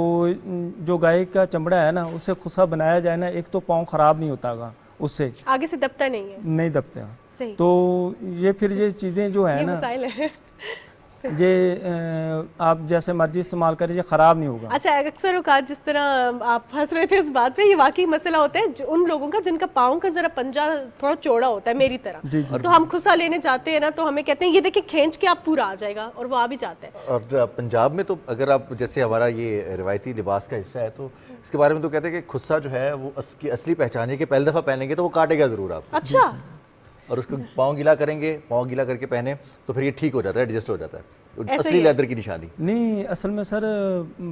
जो गाय का चमड़ा है ना, उससे खुस्सा बनाया जाए ना, एक तो पाँव ख़राब नहीं होता गा, उससे आगे से दबता नहीं है? नहीं दबता। सही। तो ये फिर ये चीज़ें जो है ना, मसाइल है। ये आप जैसे मर्जी इस्तेमाल करें, ये ख़राब नहीं होगा। अच्छा, अक्सर औकात जिस तरह आप हंस रहे थे इस बात पे, ये वाकई मसला होता है उन लोगों का जिनका पाँव का जरा पंजा थोड़ा चौड़ा होता है, मेरी तरह। जी, जी, तो हम खुस्सा लेने जाते हैं ना, तो हमें कहते हैं ये देखिए खींच के आप पूरा आ जाएगा, और वो आ भी जाता है। और पंजाब में तो अगर आप, जैसे हमारा ये रिवायती लिबास का हिस्सा है, तो इसके बारे में तो कहते हैं कि खुस्सा जो है वो असली पहचान है कि पहली दफ़ा पहनेंगे तो वो काटेगा ज़रूर आप। अच्छा। और उसको पाँव गीला करेंगे, पाँव गीला करके पहने तो फिर ये ठीक हो जाता है, एडजस्ट हो जाता है। असली लेदर की निशानी नहीं। असल में सर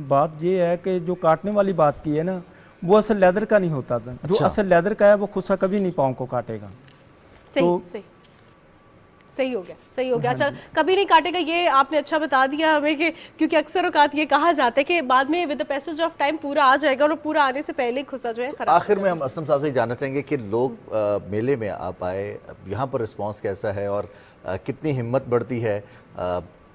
बात ये है कि जो काटने वाली बात की है ना, वो असल लेदर का नहीं होता था। जो असल लेदर का है वो खुस्सा कभी नहीं पाँव को काटेगा। सही सही हो गया, सही हो गया। अच्छा, कभी नहीं काटेगा, ये आपने अच्छा बता दिया हमें कि क्योंकि अक्सर औकात ये कहा जाता है कि बाद में with the passage of time पूरा आ जाएगा, और पूरा आने से पहले खुस्सा जो है खराब। आखिर में हम असलम साहब से जानना चाहेंगे कि लोग मेले में आप आए, यहाँ पर रिस्पांस कैसा है और कितनी हिम्मत बढ़ती है?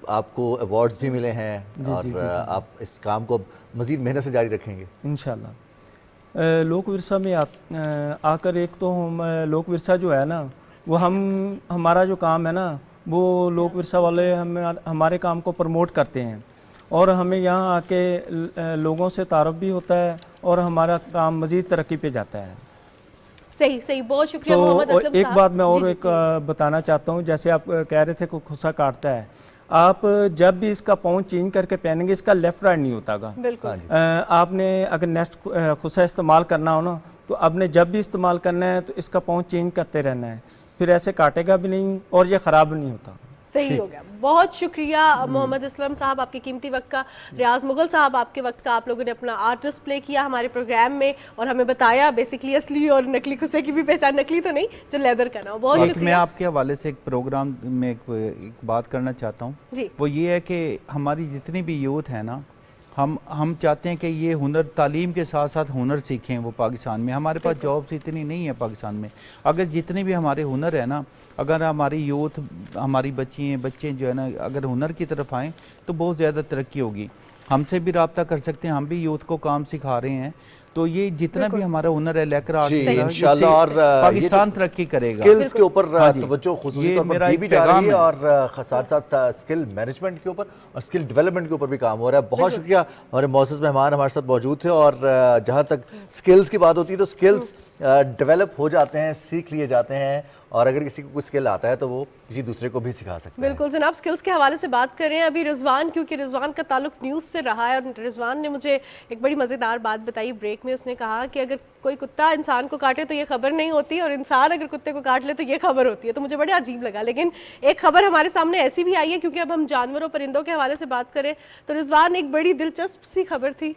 आपको अवार्ड्स भी मिले हैं, और आप इस काम को मज़ीद मेहनत से जारी रखेंगे इंशाल्लाह। लोक विरसा में आकर, एक तो हम लोक विरसा जो है ना, वो हमारा जो काम है ना, वो लोक विरसा वाले हमारे काम को प्रमोट करते हैं, और हमें यहाँ आके लोगों से तारुफ भी होता है, और हमारा काम मज़ीद तरक्की पे जाता है। सही, बहुत शुक्रिया तो मोहम्मद असलम एक साहब। बात मैं और एक बताना चाहता हूँ, जैसे आप कह रहे थे कि खुस्सा काटता है, आप जब भी इसका पाँव चेंज करके पहनेंगे, इसका लेफ्ट राइट नहीं होता गा। बिल्कुल। आपने अगर नेक्स्ट खुस्सा इस्तेमाल करना हो ना, तो आपने जब भी इस्तेमाल करना है तो इसका पाँव चेंज करते रहना है, फिर ऐसे काटेगा भी नहीं और ये ख़राब नहीं होता। सही हो गया। बहुत शुक्रिया मोहम्मद असलम साहब, आपके कीमती वक्त का। रियाज मुगल साहब, आपके वक्त का, आप लोगों ने अपना आर्ट डिस्प्ले किया हमारे प्रोग्राम में और हमें बताया बेसिकली असली और नकली खुस्से की भी पहचान, नकली तो नहीं, जो लेदर का ना हो। बहुत शुक्रिया। मैं आपके हवाले से एक प्रोग्राम में एक बात करना चाहता हूँ। वो ये है कि हमारी जितनी भी यूथ है ना, हम चाहते हैं कि ये हुनर, तालीम के साथ साथ हुनर सीखें वो पाकिस्तान में। हमारे पास जॉब्स इतनी नहीं है पाकिस्तान में। अगर जितने भी हमारे हुनर है ना, अगर हमारी यूथ, हमारी बच्चे जो है ना, अगर हुनर की तरफ आएँ तो बहुत ज़्यादा तरक्की होगी। हमसे भी रब्ता कर सकते हैं, हम भी यूथ को काम सिखा रहे हैं। तो ये जितना भी हमारा हुनर है लेकर जी इंशाल्लाह, और पाकिस्तान तरक्की करेगा। स्किल्स के ऊपर तवज्जो खुसूसी तौर पर दी भी जा रही है, और साथ साथ स्किल मैनेजमेंट के ऊपर और स्किल डेवलपमेंट के ऊपर भी काम हो रहा है। बहुत शुक्रिया, हमारे मौजूद मेहमान हमारे साथ मौजूद थे। और जहाँ तक स्किल्स की बात होती है तो स्किल्स डेवलप हो जाते हैं, सीख लिए जाते हैं, और अगर किसी को कुछ स्किल आता है तो वो किसी दूसरे को भी सिखा सकते हैं। बिल्कुल जनाब, स्किल्स के हवाले से बात करें अभी रिजवान, क्योंकि रिजवान का ताल्लुक न्यूज़ से रहा है, और रिजवान ने मुझे एक बड़ी मज़ेदार बात बताई ब्रेक में। उसने कहा कि अगर कोई कुत्ता इंसान को काटे तो ये खबर नहीं होती, और इंसान अगर कुत्ते को काट ले तो ये खबर होती है। तो मुझे बड़ा अजीब लगा, लेकिन एक खबर हमारे सामने ऐसी भी आई है, क्योंकि अब हम जानवरों परिंदों के हवाले से बात करें तो रिजवान एक बड़ी दिलचस्प सी खबर थी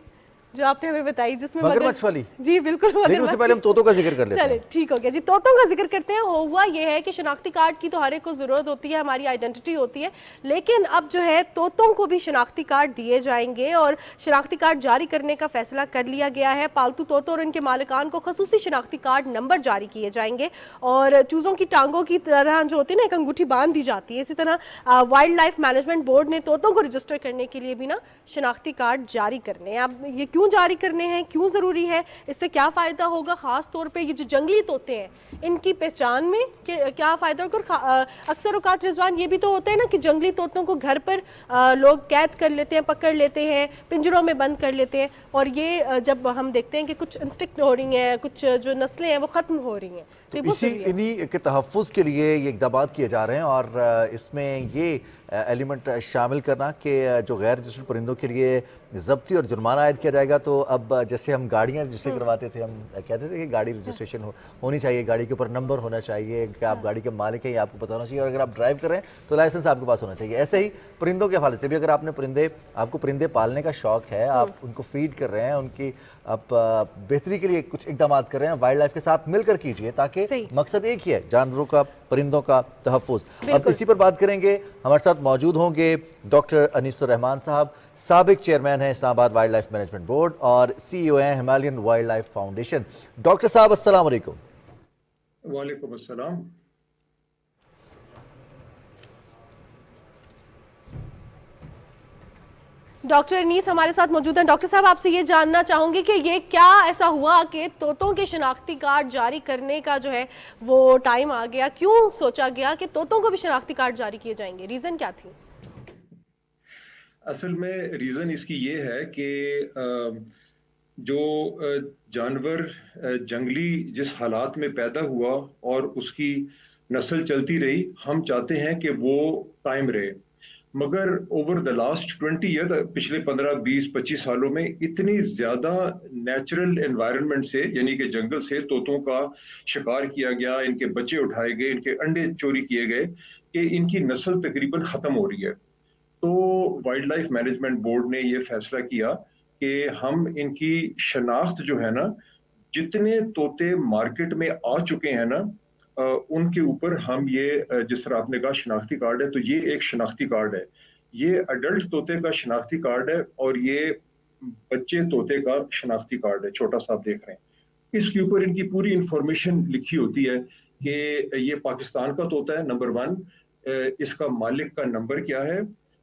जो आपने हमें बताई, जिसमें मगरमच्छ वाली। जी बिल्कुल, लेकिन उससे पहले हम तोतों का जिक्र कर लेते हैं। चलिए ठीक हो गया जी, तोतों का जिक्र करते हैं। हुआ ये है कि शनाख्ती कार्ड की तो हर एक को ज़रूरत होती है, हमारी आइडेंटिटी होती है, लेकिन अब जो है तोतों को भी शनाख्ती कार्ड दिए जाएंगे, और शनाख्ती कार्ड जारी करने का फैसला कर लिया गया है। पालतू तोतों और उनके मालिकान को खसूसी शनाख्ती कार्ड नंबर जारी किए जाएंगे, और चूज़ों की टांगों की तरह जो होती है ना, एक अंगूठी बांध दी जाती है, इसी तरह वाइल्ड लाइफ मैनेजमेंट बोर्ड ने तोतों को रजिस्टर करने के लिए भी ना शनाख्ती कार्ड जारी करने हैं। अब ये क्यों जारी करने हैं, क्यों ज़रूरी है, इससे क्या फ़ायदा होगा, ख़ास तौर पे ये जो जंगली तोते हैं इनकी पहचान में क्या फ़ायदा होगा। और अक्सर औकात रिजवान ये भी तो होता है ना कि जंगली तोतों को घर पर लोग कैद कर लेते हैं, पकड़ लेते हैं, पिंजरों में बंद कर लेते हैं, और ये जब हम देखते हैं कि कुछ इंस्टिक्ट हो रही हैं, कुछ जो नस्लें हैं वो ख़त्म हो रही हैं, तो इन्हीं के तहफ़्फ़ुज़ के लिए ये इक़दाम किए जा रहे हैं, और इसमें ये एलिमेंट शामिल करना कि जो गैर रजिस्टर्ड परिंदों के लिए ज़ब्ती और जुर्माना आयद किया जाएगा। तो अब जैसे हम गाड़ियाँ रजिस्टर करवाते थे, हम कहते थे कि गाड़ी रजिस्ट्रेशन होनी चाहिए, गाड़ी के ऊपर नंबर होना चाहिए कि आप गाड़ी के मालिक हैं, ये आपको पता होना चाहिए, और अगर आप ड्राइव कर रहे हैं तो लाइसेंस आपके पास होना चाहिए। ऐसे ही परिंदों के हवाले से भी, अगर आपको परिंदे पालने का शौक़ है, आप उनको फीड कर रहे हैं, उनकी आप बेहतरी के लिए कुछ इक़दाम कर रहे हैं, वाइल्ड लाइफ के साथ मिलकर कीजिए, ताकि मकसद एक ही है, जानवरों का, परिंदों का तहफ़्फ़ुज़। अब इसी पर बात करेंगे। हमारे साथ मौजूद होंगे डॉक्टर अनीसुर रहमान साहब, साबिक चेयरमैन हैं Islamabad wild life management board और CEO हैं Himalayan wild life foundation. Doctor साहब अस्सलाम वालेकुम। वालेकुम अस्सलाम। डॉक्टर अनीस हमारे साथ मौजूद हैं। डॉक्टर साहब, आपसे ये जानना चाहूंगी कि ये क्या ऐसा हुआ कि तोतों के शनाख्ती कार्ड जारी करने का जो है वो टाइम आ गया, क्यों सोचा गया कि तोतों को भी शनाख्ती कार्ड जारी किए जाएंगे, रीज़न क्या थी? असल में रीज़न इसकी ये है कि जो जानवर जंगली जिस हालात में पैदा हुआ और उसकी नस्ल चलती रही, हम चाहते हैं कि वो कायम रहे, मगर ओवर द लास्ट 20 ईयर, पिछले 15, 20, 25 सालों में इतनी ज़्यादा नेचुरल एनवायरनमेंट से, यानी कि जंगल से तोतों का शिकार किया गया, इनके बच्चे उठाए गए, इनके अंडे चोरी किए गए कि इनकी नस्ल तकरीबन ख़त्म हो रही है। तो वाइल्ड लाइफ मैनेजमेंट बोर्ड ने ये फैसला किया कि हम इनकी शनाख्त जो है ना, जितने तोते मार्केट में आ चुके हैं ना, उनके ऊपर हम ये, जिस तरह आपने कहा शनाख्ती कार्ड है, तो ये एक शनाख्ती कार्ड है। ये अडल्ट तोते का शनाख्ती कार्ड है और ये बच्चे तोते का शनाख्ती कार्ड है, छोटा सा आप देख रहे हैं। इसके ऊपर इनकी पूरी इंफॉर्मेशन लिखी होती है कि ये पाकिस्तान का तोता है, नंबर 1, इसका मालिक का नंबर क्या है,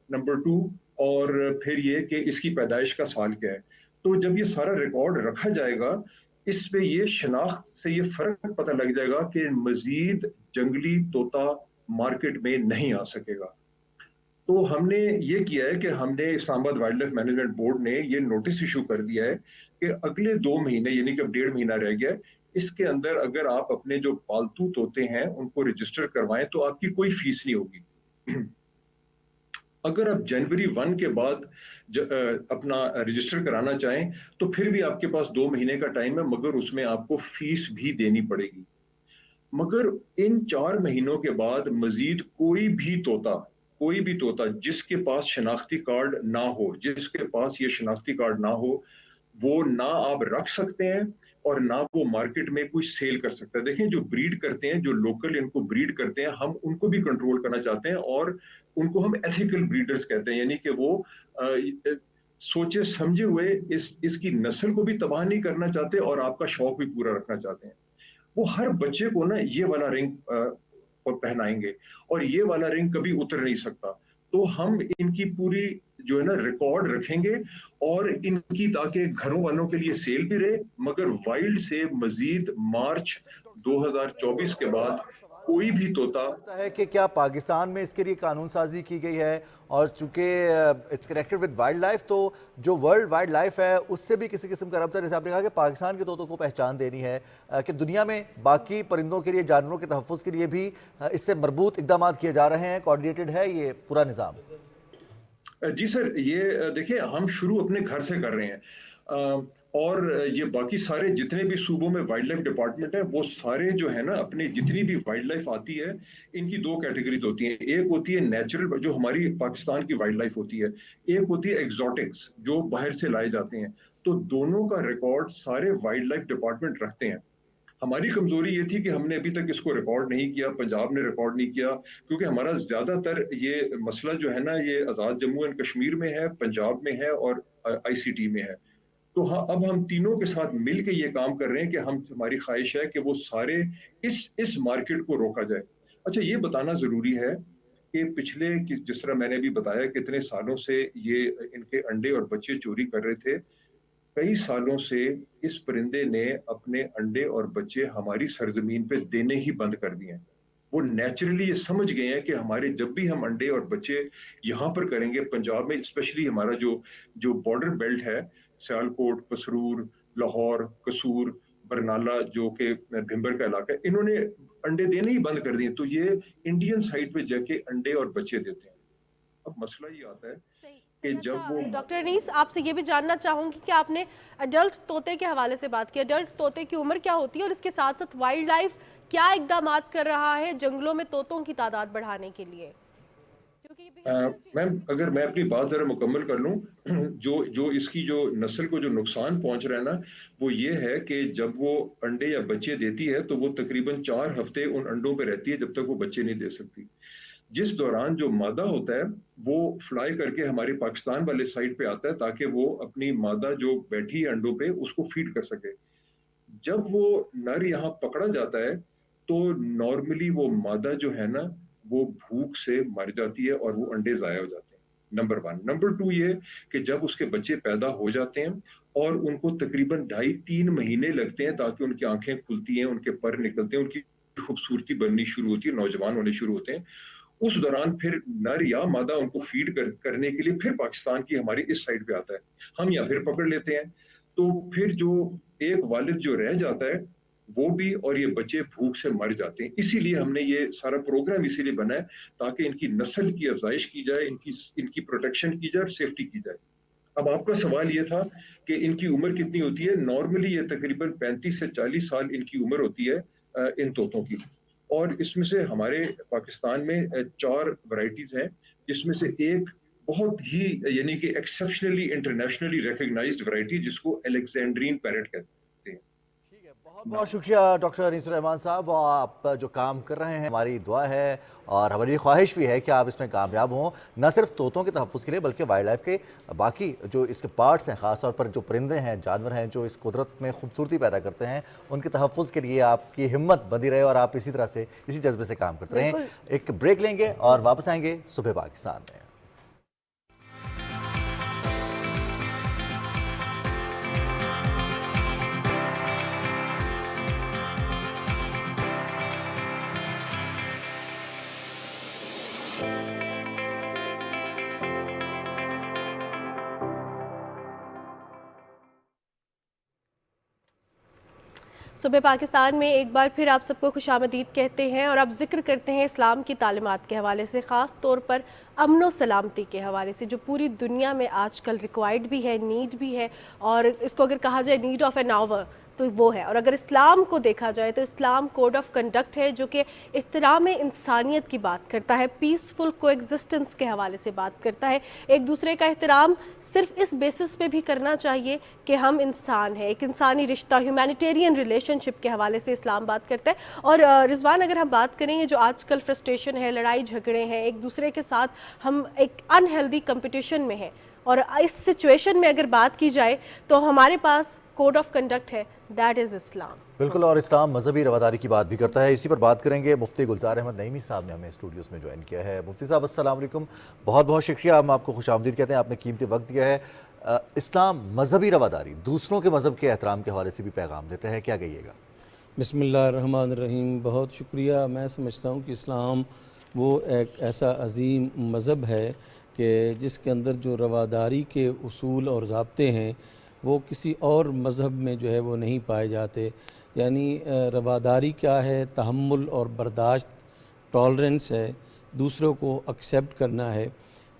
नंबर 2, और फिर ये कि इसकी पैदाइश का साल क्या है। तो जब ये सारा रिकॉर्ड रखा जाएगा, इस पे ये शनाख्त से ये फर्क पता लग जाएगा कि मजीद जंगली तोता मार्केट में नहीं आ सकेगा। तो हमने ये किया है कि हमने Islamabad wild life management board ने ये नोटिस इशू कर दिया है कि अगले 2 महीने, यानी कि अब 1.5 महीना रह गया है, इसके अंदर अगर आप अपने जो पालतू तोते हैं उनको रजिस्टर करवाएं तो आपकी कोई फीस नहीं होगी। अगर आप जनवरी 1 के बाद अपना रजिस्टर कराना चाहें तो फिर भी आपके पास 2 महीने का टाइम है, मगर उसमें आपको फीस भी देनी पड़ेगी। मगर इन 4 महीनों के बाद मजीद कोई भी तोता जिसके पास शनाख्ती कार्ड ना हो, जिसके पास ये शनाख्ती कार्ड ना हो, वो ना आप रख सकते हैं और ना वो मार्केट में कोई सेल कर सकता है। देखें, जो ब्रीड करते हैं, जो लोकल इनको ब्रीड करते हैं, हम उनको भी कंट्रोल करना चाहते हैं और उनको हम एथिकल ब्रीडर्स कहते हैं, यानी कि वो सोचे समझे हुए इसकी नस्ल को भी तबाह नहीं करना चाहते और आपका शौक भी पूरा रखना चाहते हैं। वो हर बच्चे को ना ये वाला रिंग पहनाएंगे और ये वाला रिंग कभी उतर नहीं सकता। तो हम इनकी पूरी जो है ना रिकॉर्ड रखेंगे और इनकी ताकि घरों वालों के लिए सेल भी रहे, मगर वाइल्ड से मजीद मार्च 2024 के बाद कोई भी तोता है कि क्या पाकिस्तान में इसके लिए कानून साजी की गई है, और चूंकि it's connected with wild life, तो जो वर्ल्ड वाइल्ड लाइफ है उससे भी किसी किस्म का रब्ता, जैसे आपने कहा कि पाकिस्तान के तोतों को पहचान देनी है, कि दुनिया में बाकी परिंदों के लिए, जानवरों के तहफ़्फ़ुज़ के लिए भी इससे मरबूत इक़दाम किए जा रहे हैं, कोऑर्डिनेटेड है ये पूरा निज़ाम? जी सर, ये देखिए हम शुरू अपने घर से कर रहे हैं और ये बाकी सारे जितने भी सूबों में वाइल्ड लाइफ डिपार्टमेंट है वो सारे जो है ना अपनी जितनी भी वाइल्ड लाइफ आती है इनकी दो कैटेगरीज होती हैं। एक होती है नेचुरल जो हमारी पाकिस्तान की वाइल्ड लाइफ होती है, एक होती है एग्जॉटिक्स जो बाहर से लाए जाते हैं। तो दोनों का रिकॉर्ड सारे वाइल्ड लाइफ डिपार्टमेंट रखते हैं। हमारी कमजोरी ये थी कि हमने अभी तक इसको रिकॉर्ड नहीं किया, पंजाब ने रिकॉर्ड नहीं किया, क्योंकि हमारा ज्यादातर ये मसला जो है ना ये आज़ाद जम्मू एंड कश्मीर में है, पंजाब में है और ICT में है। तो हाँ, अब हम तीनों के साथ मिल के ये काम कर रहे हैं कि हमारी ख्वाहिश है कि वो सारे इस मार्केट को रोका जाए। अच्छा, ये बताना जरूरी है कि पिछले जिस तरह मैंने भी बताया कितने सालों से ये इनके अंडे और बच्चे चोरी कर रहे थे, कई सालों से इस परिंदे ने अपने अंडे और बच्चे हमारी सरजमीन पे देने ही बंद कर दिए हैं। वो नेचुरली ये समझ गए हैं कि हमारे जब भी हम अंडे और बच्चे यहाँ पर करेंगे, पंजाब में स्पेशली हमारा जो बॉर्डर बेल्ट है, सियालकोट, पसरूर, लाहौर, कसूर, बरनाला जो कि भिंबर का इलाका है, इन्होंने अंडे देने ही बंद कर दिए। तो ये इंडियन साइड पे जाके अंडे और बच्चे देते हैं। अब मसला ये आता है कि जब वो डॉक्टर अनीस, आपसे ये भी जानना चाहूंगी कि आपने अडल्ट तोते के हवाले से बात की, अडल्ट तोते की उम्र क्या होती है और इसके साथ साथ वाइल्ड लाइफ क्या इकदाम कर रहा है जंगलों में तोतों की तादाद बढ़ाने के लिए? मैम, अगर मैं अपनी बात जरा मुकम्मल कर लूं, जो इसकी जो नस्ल को जो नुकसान पहुंच रहा है ना, वो ये है कि जब वो अंडे या बच्चे देती है तो वो तकरीबन 4 हफ्ते उन अंडों पे रहती है जब तक वो बच्चे नहीं दे सकती। जिस दौरान जो मादा होता है वो फ्लाई करके हमारे पाकिस्तान वाले साइड पे आता है ताकि वो अपनी मादा जो बैठी है अंडों पे उसको फीड कर सके। जब वो नर यहाँ पकड़ा जाता है तो नॉर्मली वो मादा जो है ना वो भूख से मर जाती है और वो अंडे जाया हो जाते हैं। नंबर 1। नंबर 2 ये कि जब उसके बच्चे पैदा हो जाते हैं और उनको तकरीबन 2.5-3 महीने लगते हैं ताकि उनकी आंखें खुलती हैं, उनके पर निकलते हैं, उनकी खूबसूरती बननी शुरू होती है, नौजवान होने शुरू होते हैं। उस दौरान फिर नर या मादा उनको फीड करने के लिए फिर पाकिस्तान की हमारी इस साइड पे आता है, हम या फिर पकड़ लेते हैं। तो फिर जो एक वालिद जो रह जाता है वो भी और ये बच्चे भूख से मर जाते हैं। इसीलिए हमने ये सारा प्रोग्राम इसीलिए बनाया ताकि इनकी नस्ल की अफजाइश की जाए, इनकी प्रोटेक्शन की जाए और सेफ्टी की जाए। अब आपका सवाल ये था कि इनकी उम्र कितनी होती है। नॉर्मली ये तकरीबन 35 से 40 साल इनकी उम्र होती है इन तोतों की, और इसमें से हमारे पाकिस्तान में 4 वैरायटीज हैं, जिसमें से एक बहुत ही यानी कि एक्सेप्शनली इंटरनेशनली रिकॉग्नाइज्ड वैरायटी जिसको अलेक्जेंड्रीन पैरेट कहते हैं। ठीक है, बहुत बहुत शुक्रिया डॉक्टर अनीस रहमान साहब। आप जो काम कर रहे हैं हमारी दुआ है और हमारी ख्वाहिश भी है कि आप इसमें कामयाब हों, न सिर्फ तोतों के तहफ़्फ़ुज़ के लिए बल्कि वाइल्ड लाइफ के बाकी जो इसके पार्ट्स हैं, ख़ास तौर पर जो परिंदे हैं, जानवर हैं जो इस कुदरत में खूबसूरती पैदा करते हैं, उनके तहफ़्फ़ुज़ के लिए आपकी हिम्मत बनी रहे और आप इसी तरह से इसी जज्बे से काम करते रहें। एक ब्रेक लेंगे और वापस आएंगे सुबह पाकिस्तान में। सुबह पाकिस्तान में एक बार फिर आप सबको खुशामदीद कहते हैं और आप जिक्र करते हैं इस्लाम की तालीमात के हवाले से, ख़ास तौर पर अमन व सलामती के हवाले से, जो पूरी दुनिया में आजकल रिक्वायर्ड भी है, नीड भी है, और इसको अगर कहा जाए नीड ऑफ एन आवर तो वो है। और अगर इस्लाम को देखा जाए तो इस्लाम कोड ऑफ कंडक्ट है जो कि इहतराम इंसानियत की बात करता है, पीसफुल कोएग्जिस्टेंस के हवाले से बात करता है। एक दूसरे का एहतराम सिर्फ इस बेसिस पे भी करना चाहिए कि हम इंसान हैं, एक इंसानी रिश्ता, ह्यूमैनिटेरियन रिलेशनशिप के हवाले से इस्लाम बात करता है। और रिजवान, अगर हम बात करेंगे जो आजकल फ्रस्ट्रेशन है, लड़ाई झगड़े हैं, एक दूसरे के साथ हम एक अनहेल्दी कंपटीशन में हैं और इस सिचुएशन में अगर बात की जाए तो हमारे पास कोड ऑफ कंडक्ट है, दैट इज़ इस्लाम। बिल्कुल, और इस्लाम मजहबी रवादारी की बात भी करता है। इसी पर बात करेंगे। मुफ्ती गुलजार अहमद नईमी साहब ने हमें स्टूडियोज़ में ज्वाइन किया है। मुफ्ती साहब अस्सलाम वालेकुम, बहुत बहुत शुक्रिया, हम आपको खुशामदीद कहते हैं, आपने कीमती वक्त दिया है। इस्लाम मजहबी रवादारी, दूसरों के मजहब के एहतराम के हवाले से भी पैगाम देता है, क्या कहिएगा? बिस्मिल्लाहिर्रहमानिर्रहीम। बहुत शुक्रिया। मैं समझता हूँ कि इस्लाम वो एक ऐसा अजीम मज़हब है कि जिसके अंदर जो रवादारी के उसूल और ज़ाब्ते हैं वो किसी और मज़हब में जो है वो नहीं पाए जाते। यानी रवादारी क्या है? तहम्मुल और बर्दाश्त, टॉलरेंस है, दूसरों को एक्सेप्ट करना है।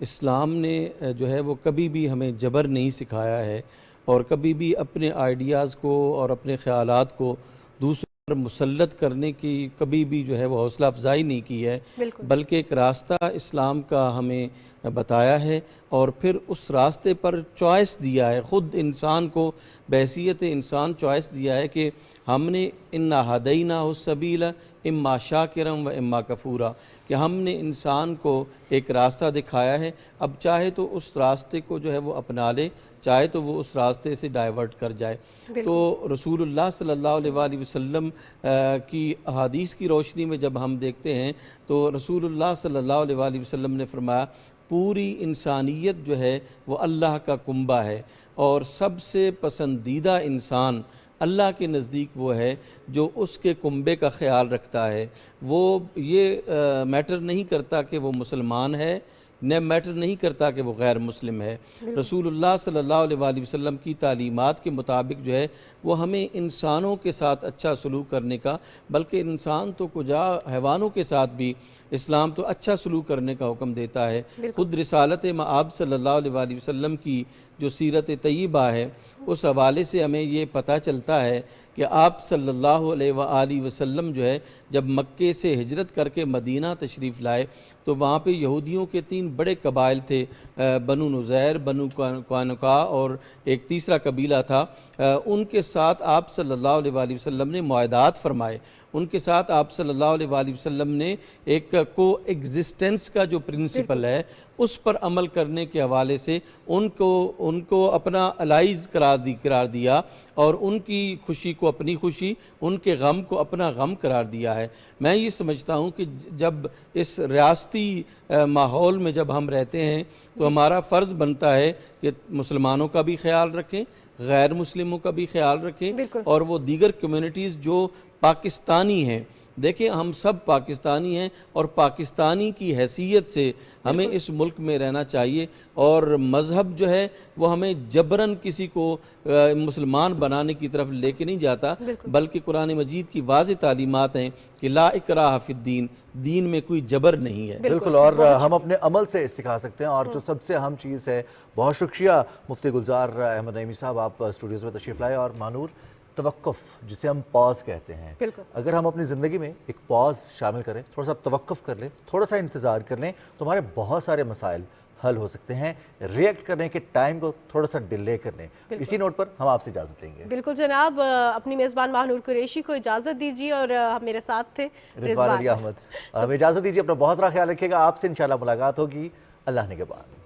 इस्लाम ने जो है वो कभी भी हमें जबर नहीं सिखाया है और कभी भी अपने आइडियाज़ को और अपने ख़यालात को दूसरों पर मुसल्लत करने की कभी भी जो है वो हौसला अफजाई नहीं की है, बल्कि एक रास्ता इस्लाम का हमें बताया है और फिर उस रास्ते पर चॉइस दिया है। ख़ुद इंसान को बहैसियत इंसान चॉइस दिया है कि हमने इन्ना हदैना हो सबीला इम्मा शाकिरम व इम्मा कफूरा, कि हमने इंसान को एक रास्ता दिखाया है। अब चाहे तो उस रास्ते को जो है वो अपना ले, चाहे तो वो उस रास्ते से डाइवर्ट कर जाए। तो रसूलुल्लाह सल्लल्लाहु अलैहि वसल्लम की अहादीस की रोशनी में जब हम देखते हैं तो रसूलुल्लाह सल्लल्लाहु अलैहि वसल्लम ने फरमाया पूरी इंसानियत जो है वो अल्लाह का कुंबा है और सबसे पसंदीदा इंसान अल्लाह के नज़दीक वो है जो उसके कुंबे का ख्याल रखता है। वो ये मैटर नहीं करता कि वो मुसलमान है, न मैटर नहीं करता कि वो गैर मुस्लिम है। रसूलुल्लाह सल्लल्लाहु अलैहि वसल्लम की तालीमात के मुताबिक जो है वो हमें इंसानों के साथ अच्छा सलूक करने का, बल्कि इंसान तो कुजा हैवानों के साथ भी इस्लाम तो अच्छा सलूक करने का हुक्म देता है। खुद रिसालत मआब सल्लल्लाहु अलैहि वसल्लम की जो सीरत तय्यबा है उस हवाले से हमें ये पता चलता है कि आप सल्लल्लाहु अलैहि वसल्लम जो है जब मक्के से हिजरत करके मदीना तशरीफ़ लाए तो वहाँ पे यहूदियों के 3 बड़े कबाइल थे, बनु नुज़ैर, बनु कानुका और एक तीसरा कबीला था। उनके साथ आप सल्लल्लाहु अलैहि वसल्लम ने मुआहदात फरमाए। उनके साथ आप सल्लल्लाहु अलैहि वसल्लम ने एक को एग्जिस्टेंस का जो प्रिंसिपल है उस पर अमल करने के हवाले से उनको अपना अलाइज़ करार दिया और उनकी खुशी को अपनी खुशी, उनके गम को अपना गम करार दिया है। मैं ये समझता हूँ कि जब इस रियासती माहौल में जब हम रहते हैं तो हमारा फ़र्ज़ बनता है कि मुसलमानों का भी ख्याल रखें, गैर मुस्लिमों का भी ख्याल रखें और वो दीगर कम्युनिटीज़ जो पाकिस्तानी हैं, देखिए हम सब पाकिस्तानी हैं और पाकिस्तानी की हैसियत से हमें इस मुल्क में रहना चाहिए और मज़हब जो है वो हमें जबरन किसी को मुसलमान बनाने की तरफ लेके नहीं जाता, बल्कि कुरान मजीद की वाज़ेह तालीमात हैं कि ला इकराह फिद्दीन, दीन में कोई जबर नहीं है। बिल्कुल, और हम अपने अमल से सिखा सकते हैं और जो सबसे अहम चीज़ है। बहुत शुक्रिया मुफ्ती गुलजार अहमद नईमी साहब, आप स्टूडियोज़ में तशरीफ़ लाए। और मानूर, तवक्कुफ़ जिसे हम पॉज कहते हैं, अगर हम अपनी ज़िंदगी में एक पॉज शामिल करें, थोड़ा सा तवक्कुफ़ कर लें, थोड़ा सा इंतज़ार कर लें, तो हमारे बहुत सारे मसाइल हल हो सकते हैं। रिएक्ट करने के टाइम को थोड़ा सा डिले कर लें। इसी नोट पर हम आपसे इजाज़त लेंगे। बिल्कुल जनाब, अपनी मेज़बान माहनूर कुरैशी को इजाज़त दीजिए और मेरे साथ थे रिजवान अली अहमद। हमें इजाज़त दीजिए, अपना बहुत सारा ख्याल रखिएगा। आपसे इंशाल्लाह मुलाकात होगी अल्लाह ने के बाद।